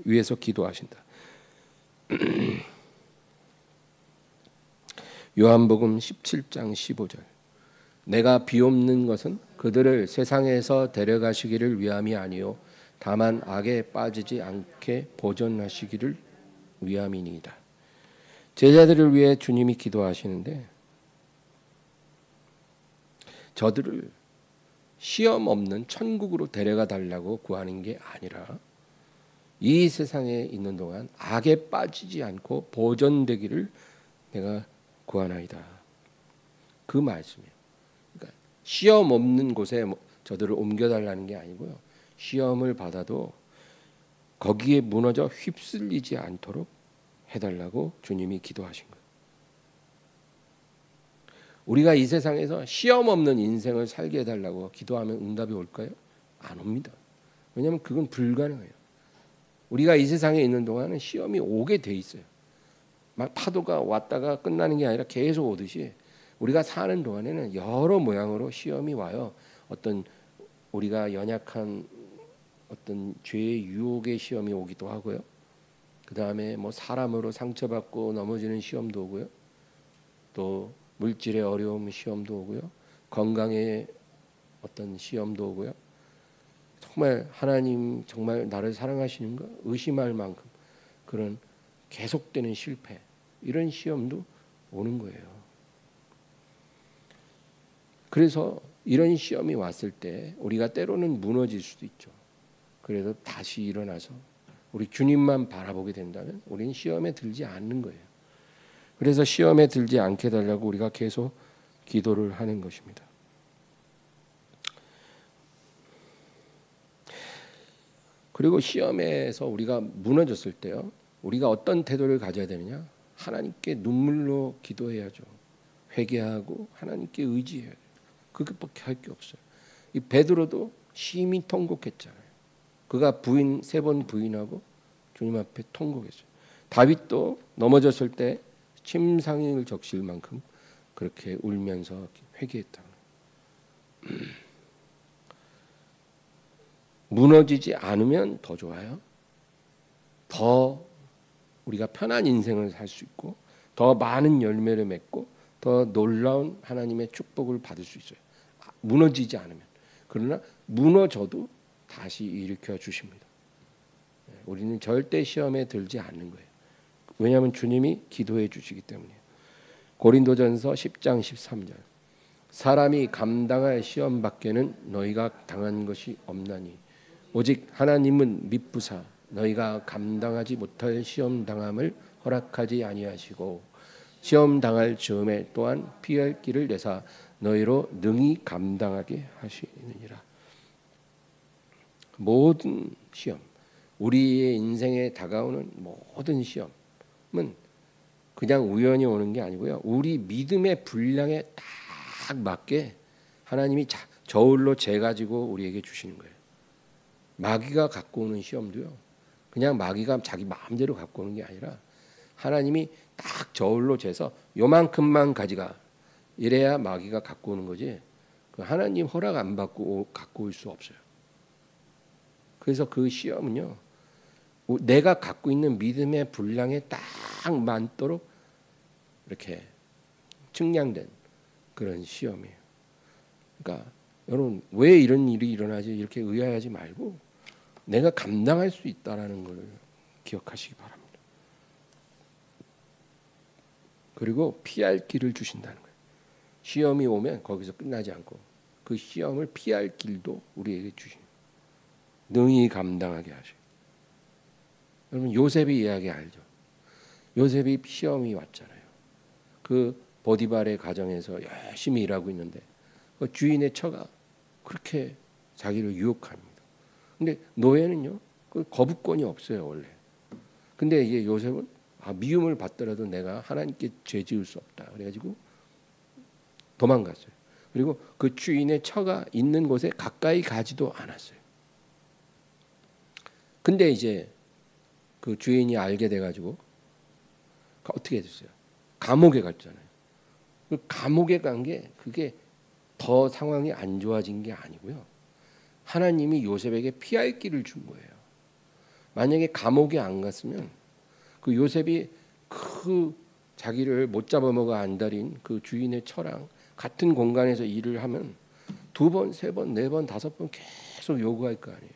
A: 위해서 기도하신다. 요한복음 17장 15절. 내가 비옵는 것은 그들을 세상에서 데려가시기를 위함이 아니요 다만 악에 빠지지 않게 보존하시기를 위함이니이다. 제자들을 위해 주님이 기도하시는데 저들을 시험 없는 천국으로 데려가 달라고 구하는 게 아니라 이 세상에 있는 동안 악에 빠지지 않고 보존되기를 내가 구하나이다. 그 말씀이에요. 그러니까 시험 없는 곳에 저들을 옮겨달라는 게 아니고요. 시험을 받아도 거기에 무너져 휩쓸리지 않도록 해달라고 주님이 기도하신 거예요. 우리가 이 세상에서 시험 없는 인생을 살게 해달라고 기도하면 응답이 올까요? 안 옵니다. 왜냐하면 그건 불가능해요. 우리가 이 세상에 있는 동안은 시험이 오게 돼 있어요. 막 파도가 왔다가 끝나는 게 아니라 계속 오듯이 우리가 사는 동안에는 여러 모양으로 시험이 와요. 어떤 우리가 연약한 어떤 죄의 유혹의 시험이 오기도 하고요. 그 다음에 사람으로 상처받고 넘어지는 시험도 오고요. 또 물질의 어려움 시험도 오고요. 건강의 어떤 시험도 오고요. 정말 하나님 정말 나를 사랑하시는가 의심할 만큼 그런 계속되는 실패, 이런 시험도 오는 거예요. 그래서 이런 시험이 왔을 때 우리가 때로는 무너질 수도 있죠. 그래도 다시 일어나서 우리 주님만 바라보게 된다면 우리는 시험에 들지 않는 거예요. 그래서 시험에 들지 않게 달라고 우리가 계속 기도를 하는 것입니다. 그리고 시험에서 우리가 무너졌을 때요, 우리가 어떤 태도를 가져야 되느냐? 하나님께 눈물로 기도해야죠. 회개하고 하나님께 의지해야 돼요. 그것밖에 할 게 없어요. 이 베드로도 심히 통곡했잖아요. 그가 3번 부인하고 주님 앞에 통곡했어요. 다윗도 넘어졌을 때 침상을 적실 만큼 그렇게 울면서 회개했다. 무너지지 않으면 더 좋아요. 더 우리가 편한 인생을 살 수 있고 더 많은 열매를 맺고 더 놀라운 하나님의 축복을 받을 수 있어요. 무너지지 않으면. 그러나 무너져도 다시 일으켜 주십니다. 우리는 절대 시험에 들지 않는 거예요. 왜냐하면 주님이 기도해 주시기 때문이에요. 고린도전서 10장 13절. 사람이 감당할 시험 밖에는 너희가 당한 것이 없나니 오직 하나님은 미쁘사 너희가 감당하지 못할 시험 당함을 허락하지 아니하시고 시험 당할 즈음에 또한 피할 길을 내사 너희로 능히 감당하게 하시느니라. 모든 시험, 우리의 인생에 다가오는 모든 시험은 그냥 우연히 오는 게 아니고요. 우리 믿음의 분량에 딱 맞게 하나님이 저울로 재가지고 우리에게 주시는 거예요. 마귀가 갖고 오는 시험도요. 그냥 마귀가 자기 마음대로 갖고 오는 게 아니라 하나님이 딱 저울로 재서 요만큼만 가져가. 이래야 마귀가 갖고 오는 거지. 그 하나님 허락 안 받고 갖고 올 수 없어요. 그래서 그 시험은요. 내가 갖고 있는 믿음의 분량에 딱 맞도록 이렇게 측량된 그런 시험이에요. 그러니까 여러분 왜 이런 일이 일어나지 이렇게 의아해하지 말고 내가 감당할 수 있다라는 걸 기억하시기 바랍니다. 그리고 피할 길을 주신다는 거예요. 시험이 오면 거기서 끝나지 않고 그 시험을 피할 길도 우리에게 주신 능히 감당하게 하셔. 여러분 요셉의 이야기 알죠? 요셉이 시험이 왔잖아요. 그 보디발의 가정에서 열심히 일하고 있는데 그 주인의 처가 그렇게 자기를 유혹합니다. 근데 노예는요, 그 거부권이 없어요 원래. 근데 이게 요셉은 미움을 받더라도 내가 하나님께 죄지을 수 없다. 그래가지고 도망갔어요. 그리고 그 주인의 처가 있는 곳에 가까이 가지도 않았어요. 근데 이제 그 주인이 알게 돼가지고 어떻게 됐어요? 감옥에 갔잖아요. 그 감옥에 간 게 그게 더 상황이 안 좋아진 게 아니고요. 하나님이 요셉에게 피할 길을 준 거예요. 만약에 감옥에 안 갔으면 그 요셉이 그 자기를 못 잡아먹어 안달인 그 주인의 처랑 같은 공간에서 일을 하면 2번, 3번, 4번, 5번 계속 요구할 거 아니에요.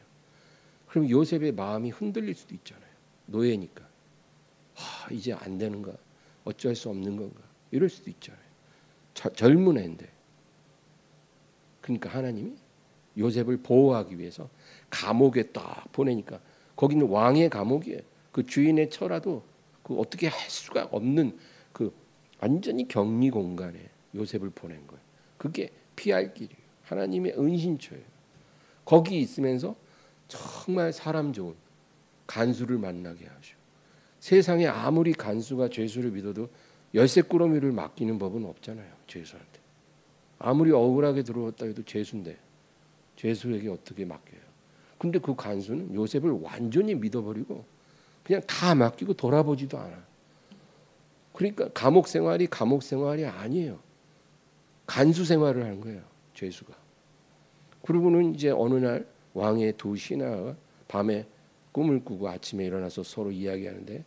A: 그럼 요셉의 마음이 흔들릴 수도 있잖아요. 노예니까. 이제 안 되는가? 어쩔 수 없는 건가? 이럴 수도 있잖아요. 젊은 애인데. 그러니까 하나님이 요셉을 보호하기 위해서 감옥에 딱 보내니까 거기는 왕의 감옥이에요. 그 주인의 처라도 그 어떻게 할 수가 없는 그 완전히 격리 공간에 요셉을 보낸 거예요. 그게 피할 길이에요. 하나님의 은신처예요. 거기 있으면서 정말 사람 좋은 간수를 만나게 하시고 세상에 아무리 간수가 죄수를 믿어도 열쇠꾸러미를 맡기는 법은 없잖아요. 죄수한테. 아무리 억울하게 들어왔다 해도 죄수인데 죄수에게 어떻게 맡겨요. 근데 그 간수는 요셉을 완전히 믿어버리고 그냥 다 맡기고 돌아보지도 않아. 그러니까 감옥 생활이 아니에요. 간수 생활을 하는 거예요. 죄수가. 그러고는 이제 어느 날 왕의 2 신하가 밤에 꿈을 꾸고 아침에 일어나서 서로 이야기하는데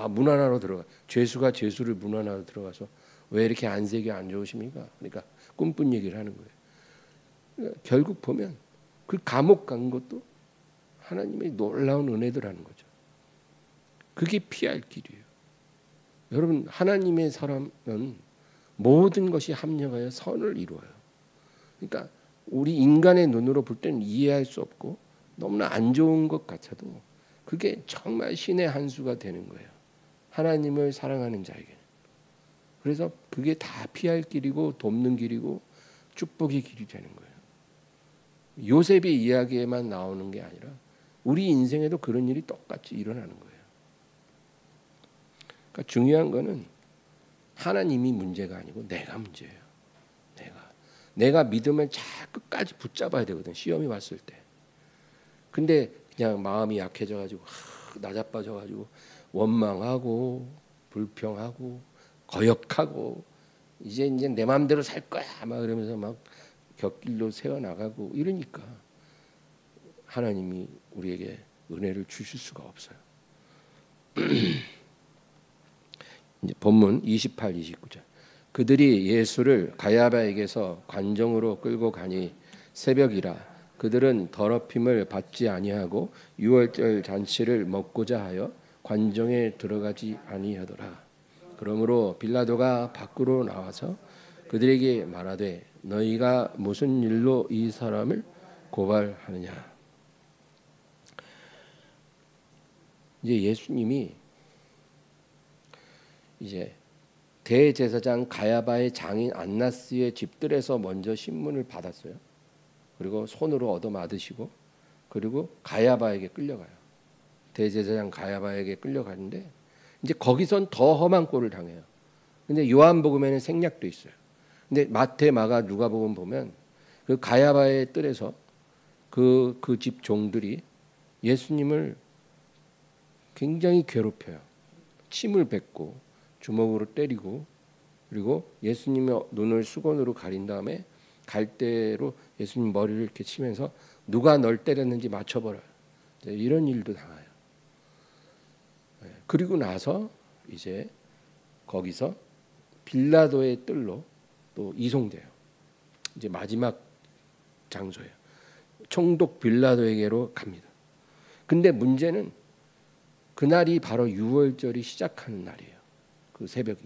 A: 문 하나로 들어가. 죄수가 죄수를 문 하나로 들어가서 왜 이렇게 안색이 안 좋으십니까? 그러니까 꿈꾼 얘기를 하는 거예요. 그러니까 결국 보면 그 감옥 간 것도 하나님의 놀라운 은혜더라는 거죠. 그게 피할 길이에요. 여러분 하나님의 사람은 모든 것이 합력하여 선을 이루어요. 그러니까 우리 인간의 눈으로 볼 때는 이해할 수 없고 너무나 안 좋은 것 같아도 그게 정말 신의 한 수가 되는 거예요. 하나님을 사랑하는 자에게는. 그래서 그게 다 피할 길이고 돕는 길이고 축복의 길이 되는 거예요. 요셉의 이야기에만 나오는 게 아니라 우리 인생에도 그런 일이 똑같이 일어나는 거예요. 그러니까 중요한 거는 하나님이 문제가 아니고 내가 문제예요. 내가 믿음을 잘 끝까지 붙잡아야 되거든. 시험이 왔을 때. 근데 그냥 마음이 약해져가지고 나자빠져가지고 원망하고 불평하고 거역하고 이제 내 마음대로 살 거야 막 그러면서 막 곁길로 세워나가고 이러니까 하나님이 우리에게 은혜를 주실 수가 없어요. 이제 본문 28, 29절. 그들이 예수를 가야바에게서 관정으로 끌고 가니 새벽이라 그들은 더럽힘을 받지 아니하고 유월절 잔치를 먹고자 하여 관정에 들어가지 아니하더라. 그러므로 빌라도가 밖으로 나와서 그들에게 말하되 너희가 무슨 일로 이 사람을 고발하느냐. 이제 예수님이 이제 대제사장 가야바의 장인 안나스의 집들에서 먼저 신문을 받았어요. 그리고 손으로 얻어맞으시고 그리고 가야바에게 끌려가요. 대제사장 가야바에게 끌려가는데 이제 거기선 더 험한 꼴을 당해요. 근데 요한복음에는 생략도 있어요. 근데 마태, 마가, 누가복음 보면 그 가야바의 뜰에서 그 집 종들이 예수님을 굉장히 괴롭혀요. 침을 뱉고 주먹으로 때리고 그리고 예수님의 눈을 수건으로 가린 다음에 갈대로 예수님 머리를 이렇게 치면서 누가 널 때렸는지 맞춰보라. 이런 일도 당해요. 그리고 나서 이제 거기서 빌라도의 뜰로 또 이송돼요. 이제 마지막 장소예요. 총독 빌라도에게로 갑니다. 근데 문제는 그날이 바로 유월절이 시작하는 날이에요. 그 새벽이.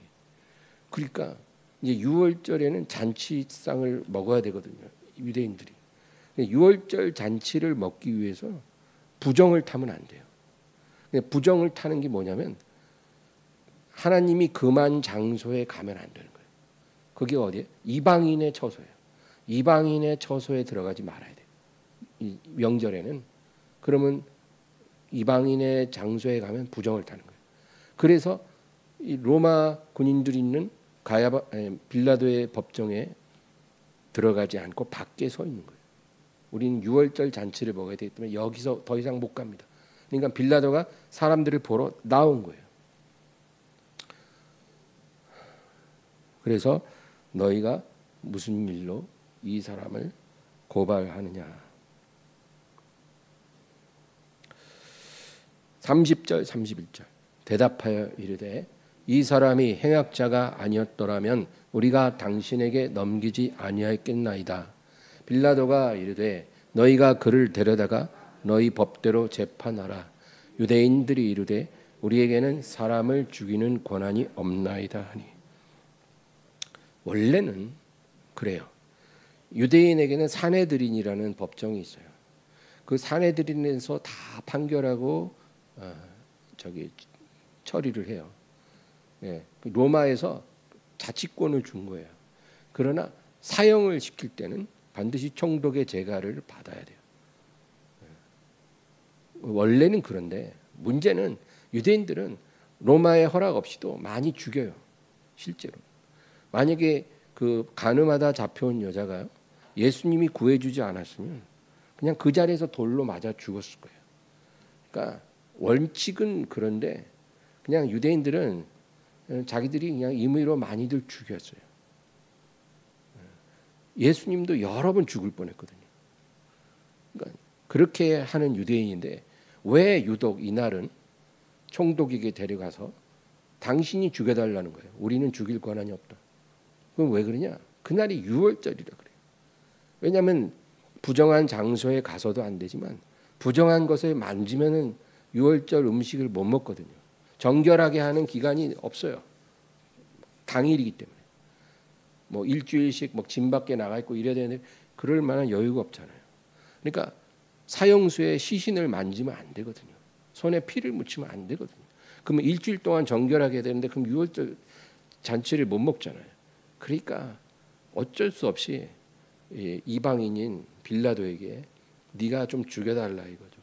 A: 그러니까 이제 유월절에는 잔치상을 먹어야 되거든요. 유대인들이. 유월절 잔치를 먹기 위해서 부정을 타면 안 돼요. 부정을 타는 게 뭐냐면 하나님이 금한 장소에 가면 안 되는 거예요. 그게 어디에? 이방인의 처소예요. 이방인의 처소에 들어가지 말아야 돼요. 이 명절에는. 그러면 이방인의 장소에 가면 부정을 타는 거예요. 그래서 이 로마 군인들이 있는 빌라도의 법정에 들어가지 않고 밖에 서 있는 거예요. 우리는 유월절 잔치를 먹어야 되기 때문에 여기서 더 이상 못 갑니다. 그러니까 빌라도가 사람들을 보러 나온 거예요. 그래서 너희가 무슨 일로 이 사람을 고발하느냐. 30절 31절 대답하여 이르되 이 사람이 행악자가 아니었더라면 우리가 당신에게 넘기지 아니하였겠나이다. 빌라도가 이르되 너희가 그를 데려다가 너희 법대로 재판하라. 유대인들이 이르되 우리에게는 사람을 죽이는 권한이 없나이다 하니. 원래는 그래요. 유대인에게는 사내들인이라는 법정이 있어요. 그 사내들인에서 다 판결하고 처리를 해요. 예, 로마에서 자치권을 준 거예요. 그러나 사형을 시킬 때는 반드시 총독의 재가를 받아야 돼요. 원래는 그런데 문제는 유대인들은 로마의 허락 없이도 많이 죽여요. 실제로. 만약에 그 가늠하다 잡혀온 여자가 예수님이 구해주지 않았으면 그냥 그 자리에서 돌로 맞아 죽었을 거예요. 그러니까 원칙은 그런데 그냥 유대인들은 자기들이 그냥 임의로 많이들 죽였어요. 예수님도 여러 번 죽을 뻔했거든요. 그러니까 그렇게 하는 유대인인데 왜 유독 이날은 총독에게 데려가서 당신이 죽여달라는 거예요. 우리는 죽일 권한이 없다. 그럼 왜 그러냐? 그날이 유월절이라 그래요. 왜냐하면 부정한 장소에 가서도 안 되지만 부정한 것을 만지면은 유월절 음식을 못 먹거든요. 정결하게 하는 기간이 없어요. 당일이기 때문에. 뭐 일주일씩 뭐 집 밖에 나가 있고 이래야 되는데 그럴 만한 여유가 없잖아요. 그러니까 사형수의 시신을 만지면 안 되거든요. 손에 피를 묻히면 안 되거든요. 그러면 일주일 동안 정결하게 해야 되는데 그럼 유월절 잔치를 못 먹잖아요. 그러니까 어쩔 수 없이 이방인인 빌라도에게 네가 좀 죽여달라 이거죠.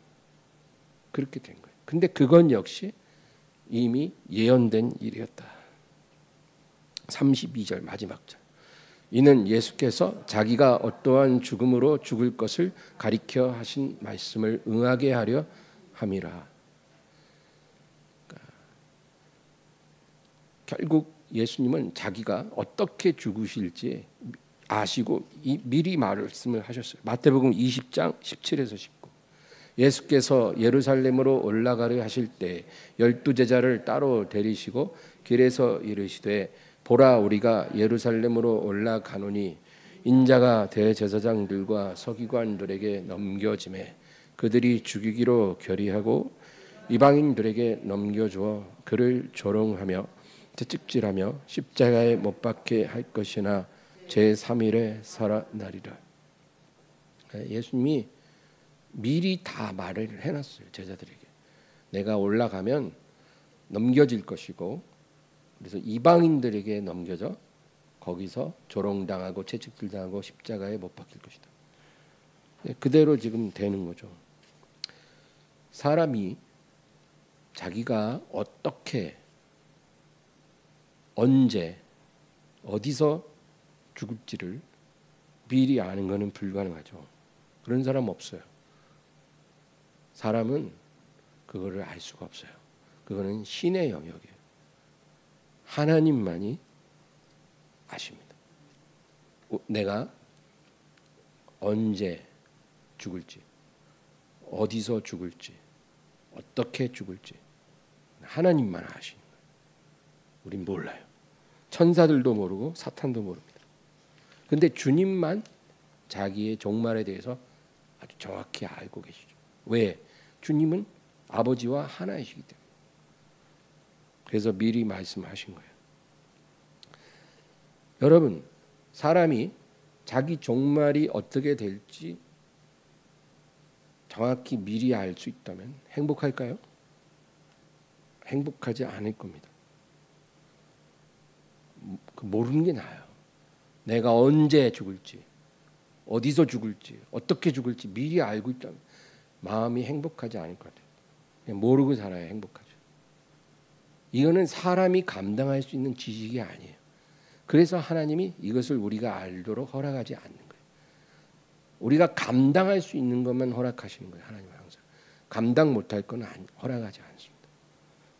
A: 그렇게 된 거예요. 근데 그건 역시 이미 예언된 일이었다. 32절 마지막 절. 이는 예수께서 자기가 어떠한 죽음으로 죽을 것을 가리켜 하신 말씀을 응하게 하려 함이라. 그러니까 결국 예수님은 자기가 어떻게 죽으실지 아시고 미리 말씀을 하셨어요. 마태복음 20장 17에서 19. 예수께서 예루살렘으로 올라가려 하실 때 12제자를 따로 데리시고 길에서 이르시되 보라 우리가 예루살렘으로 올라가노니 인자가 대제사장들과 서기관들에게 넘겨짐에 그들이 죽이기로 결의하고 이방인들에게 넘겨주어 그를 조롱하며 채찍질하며 십자가에 못 박게 할 것이나 제3일에 살아나리라. 예수님이 미리 다 말을 해놨어요. 제자들에게. 내가 올라가면 넘겨질 것이고, 그래서 이방인들에게 넘겨져 거기서 조롱당하고 채찍질당하고 십자가에 못 박힐 것이다. 그대로 지금 되는 거죠. 사람이 자기가 어떻게, 언제, 어디서 죽을지를 미리 아는 것은 불가능하죠. 그런 사람 없어요. 사람은 그거를 알 수가 없어요. 그거는 신의 영역이에요. 하나님만이 아십니다. 내가 언제 죽을지, 어디서 죽을지, 어떻게 죽을지 하나님만 아시는 거예요. 우린 몰라요. 천사들도 모르고 사탄도 모릅니다. 근데 주님만 자기의 종말에 대해서 아주 정확히 알고 계시죠. 왜? 주님은 아버지와 하나이시기 때문에. 그래서 미리 말씀하신 거예요. 여러분, 사람이 자기 종말이 어떻게 될지 정확히 미리 알 수 있다면 행복할까요? 행복하지 않을 겁니다. 모르는 게 나아요. 내가 언제 죽을지, 어디서 죽을지, 어떻게 죽을지 미리 알고 있다면 마음이 행복하지 않을 것 같아요. 그냥 모르고 살아야 행복하죠. 이거는 사람이 감당할 수 있는 지식이 아니에요. 그래서 하나님이 이것을 우리가 알도록 허락하지 않는 거예요. 우리가 감당할 수 있는 것만 허락하시는 거예요. 하나님은 항상. 감당 못할 건 허락하지 않습니다.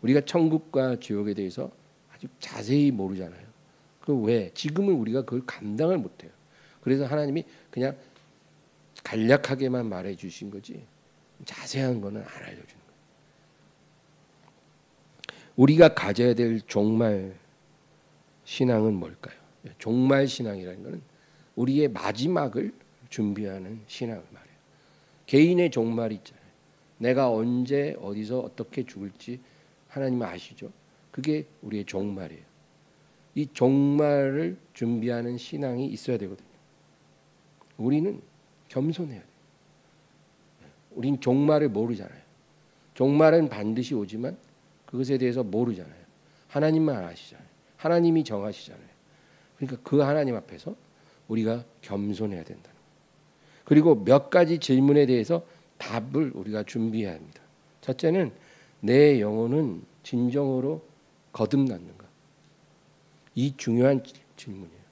A: 우리가 천국과 지옥에 대해서 아주 자세히 모르잖아요. 그 왜? 지금은 우리가 그걸 감당을 못해요. 그래서 하나님이 그냥 간략하게만 말해 주신 거지 자세한 거는 안 알려주는 거예요. 우리가 가져야 될 종말 신앙은 뭘까요? 종말 신앙이라는 것은 우리의 마지막을 준비하는 신앙을 말해요. 개인의 종말이 있잖아요. 내가 언제 어디서 어떻게 죽을지 하나님은 아시죠? 그게 우리의 종말이에요. 이 종말을 준비하는 신앙이 있어야 되거든요. 우리는 겸손해야 돼요. 우린 종말을 모르잖아요. 종말은 반드시 오지만 그것에 대해서 모르잖아요. 하나님만 아시잖아요. 하나님이 정하시잖아요. 그러니까 그 하나님 앞에서 우리가 겸손해야 된다는 거예요. 그리고 몇 가지 질문에 대해서 답을 우리가 준비해야 합니다. 첫째는 내 영혼은 진정으로 거듭났는가? 이 중요한 질문이에요.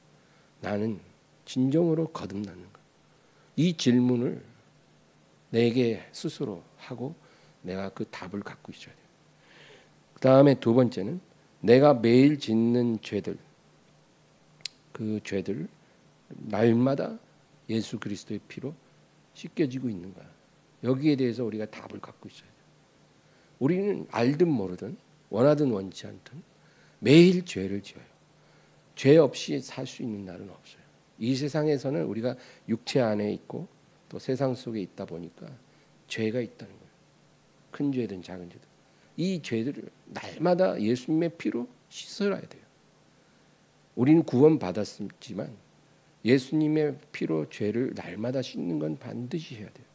A: 나는 진정으로 거듭났는가? 이 질문을 내게 스스로 하고 내가 그 답을 갖고 있어야 돼요. 그 다음에 두 번째는 내가 매일 짓는 죄들, 그 죄들 날마다 예수 그리스도의 피로 씻겨지고 있는가? 여기에 대해서 우리가 답을 갖고 있어야 돼요. 우리는 알든 모르든 원하든 원치 않든 매일 죄를 지어요. 죄 없이 살 수 있는 날은 없어요. 이 세상에서는 우리가 육체 안에 있고 또 세상 속에 있다 보니까 죄가 있다는 거예요. 큰 죄든 작은 죄든. 이 죄들을 날마다 예수님의 피로 씻어야 돼요. 우리는 구원받았지만 예수님의 피로 죄를 날마다 씻는 건 반드시 해야 돼요.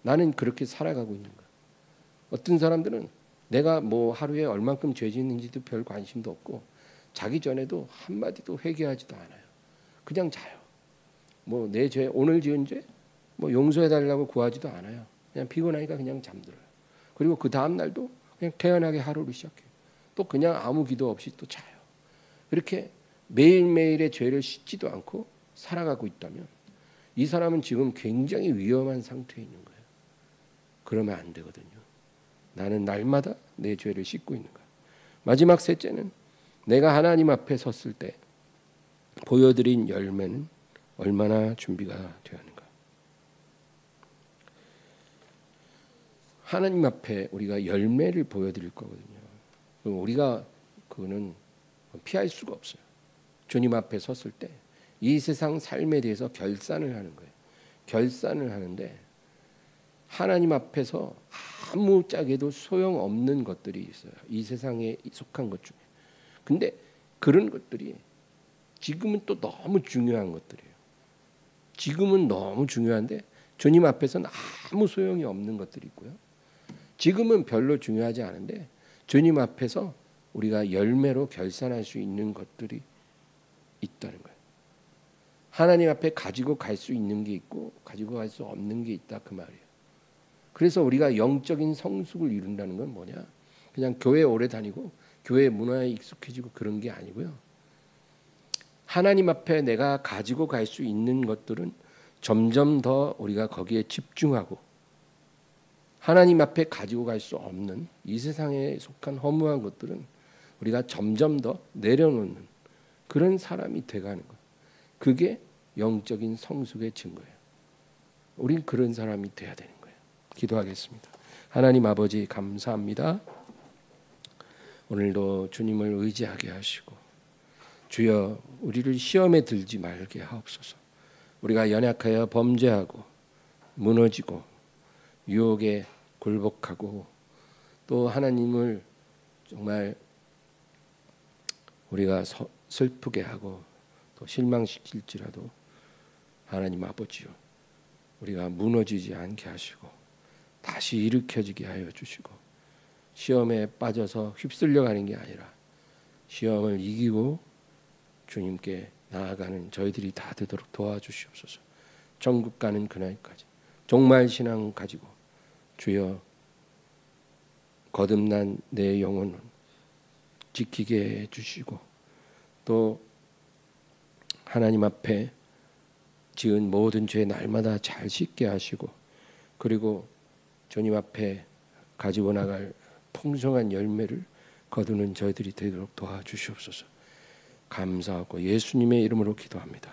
A: 나는 그렇게 살아가고 있는가? 어떤 사람들은 내가 뭐 하루에 얼만큼 죄 짓는지도 별 관심도 없고 자기 전에도 한마디도 회개하지도 않아요. 그냥 자요. 뭐 내 죄, 오늘 지은 죄 뭐 용서해달라고 구하지도 않아요. 그냥 피곤하니까 그냥 잠들어요. 그리고 그 다음 날도 그냥 태연하게 하루를 시작해요. 또 그냥 아무 기도 없이 또 자요. 이렇게 매일매일의 죄를 씻지도 않고 살아가고 있다면 이 사람은 지금 굉장히 위험한 상태에 있는 거예요. 그러면 안 되거든요. 나는 날마다 내 죄를 씻고 있는 거예요. 마지막 셋째는 내가 하나님 앞에 섰을 때 보여드린 열매는 얼마나 준비가 되었는가. 하나님 앞에 우리가 열매를 보여드릴 거거든요. 우리가 그거는 피할 수가 없어요. 주님 앞에 섰을 때 이 세상 삶에 대해서 결산을 하는 거예요. 결산을 하는데 하나님 앞에서 아무짝에도 소용없는 것들이 있어요. 이 세상에 속한 것 중에. 근데 그런 것들이 지금은 또 너무 중요한 것들이에요. 지금은 너무 중요한데 주님 앞에서는 아무 소용이 없는 것들이 있고요. 지금은 별로 중요하지 않은데 주님 앞에서 우리가 열매로 결산할 수 있는 것들이 있다는 거예요. 하나님 앞에 가지고 갈 수 있는 게 있고 가지고 갈 수 없는 게 있다 그 말이에요. 그래서 우리가 영적인 성숙을 이룬다는 건 뭐냐? 그냥 교회 오래 다니고 교회 문화에 익숙해지고 그런 게 아니고요. 하나님 앞에 내가 가지고 갈 수 있는 것들은 점점 더 우리가 거기에 집중하고 하나님 앞에 가지고 갈 수 없는 이 세상에 속한 허무한 것들은 우리가 점점 더 내려놓는 그런 사람이 돼가는 거예요. 그게 영적인 성숙의 증거예요. 우린 그런 사람이 돼야 되는 거예요. 기도하겠습니다. 하나님 아버지 감사합니다. 오늘도 주님을 의지하게 하시고 주여 우리를 시험에 들지 말게 하옵소서. 우리가 연약하여 범죄하고 무너지고 유혹에 굴복하고 또 하나님을 정말 우리가 슬프게 하고 또 실망시킬지라도 하나님 아버지요 우리가 무너지지 않게 하시고 다시 일으켜지게 하여 주시고 시험에 빠져서 휩쓸려가는 게 아니라 시험을 이기고 주님께 나아가는 저희들이 다 되도록 도와주시옵소서. 천국 가는 그날까지 종말 신앙 가지고 주여 거듭난 내 영혼을 지키게 해주시고 또 하나님 앞에 지은 모든 죄 날마다 잘 씻게 하시고 그리고 주님 앞에 가지고 나갈 풍성한 열매를 거두는 저희들이 되도록 도와주시옵소서. 감사하고 예수님의 이름으로 기도합니다.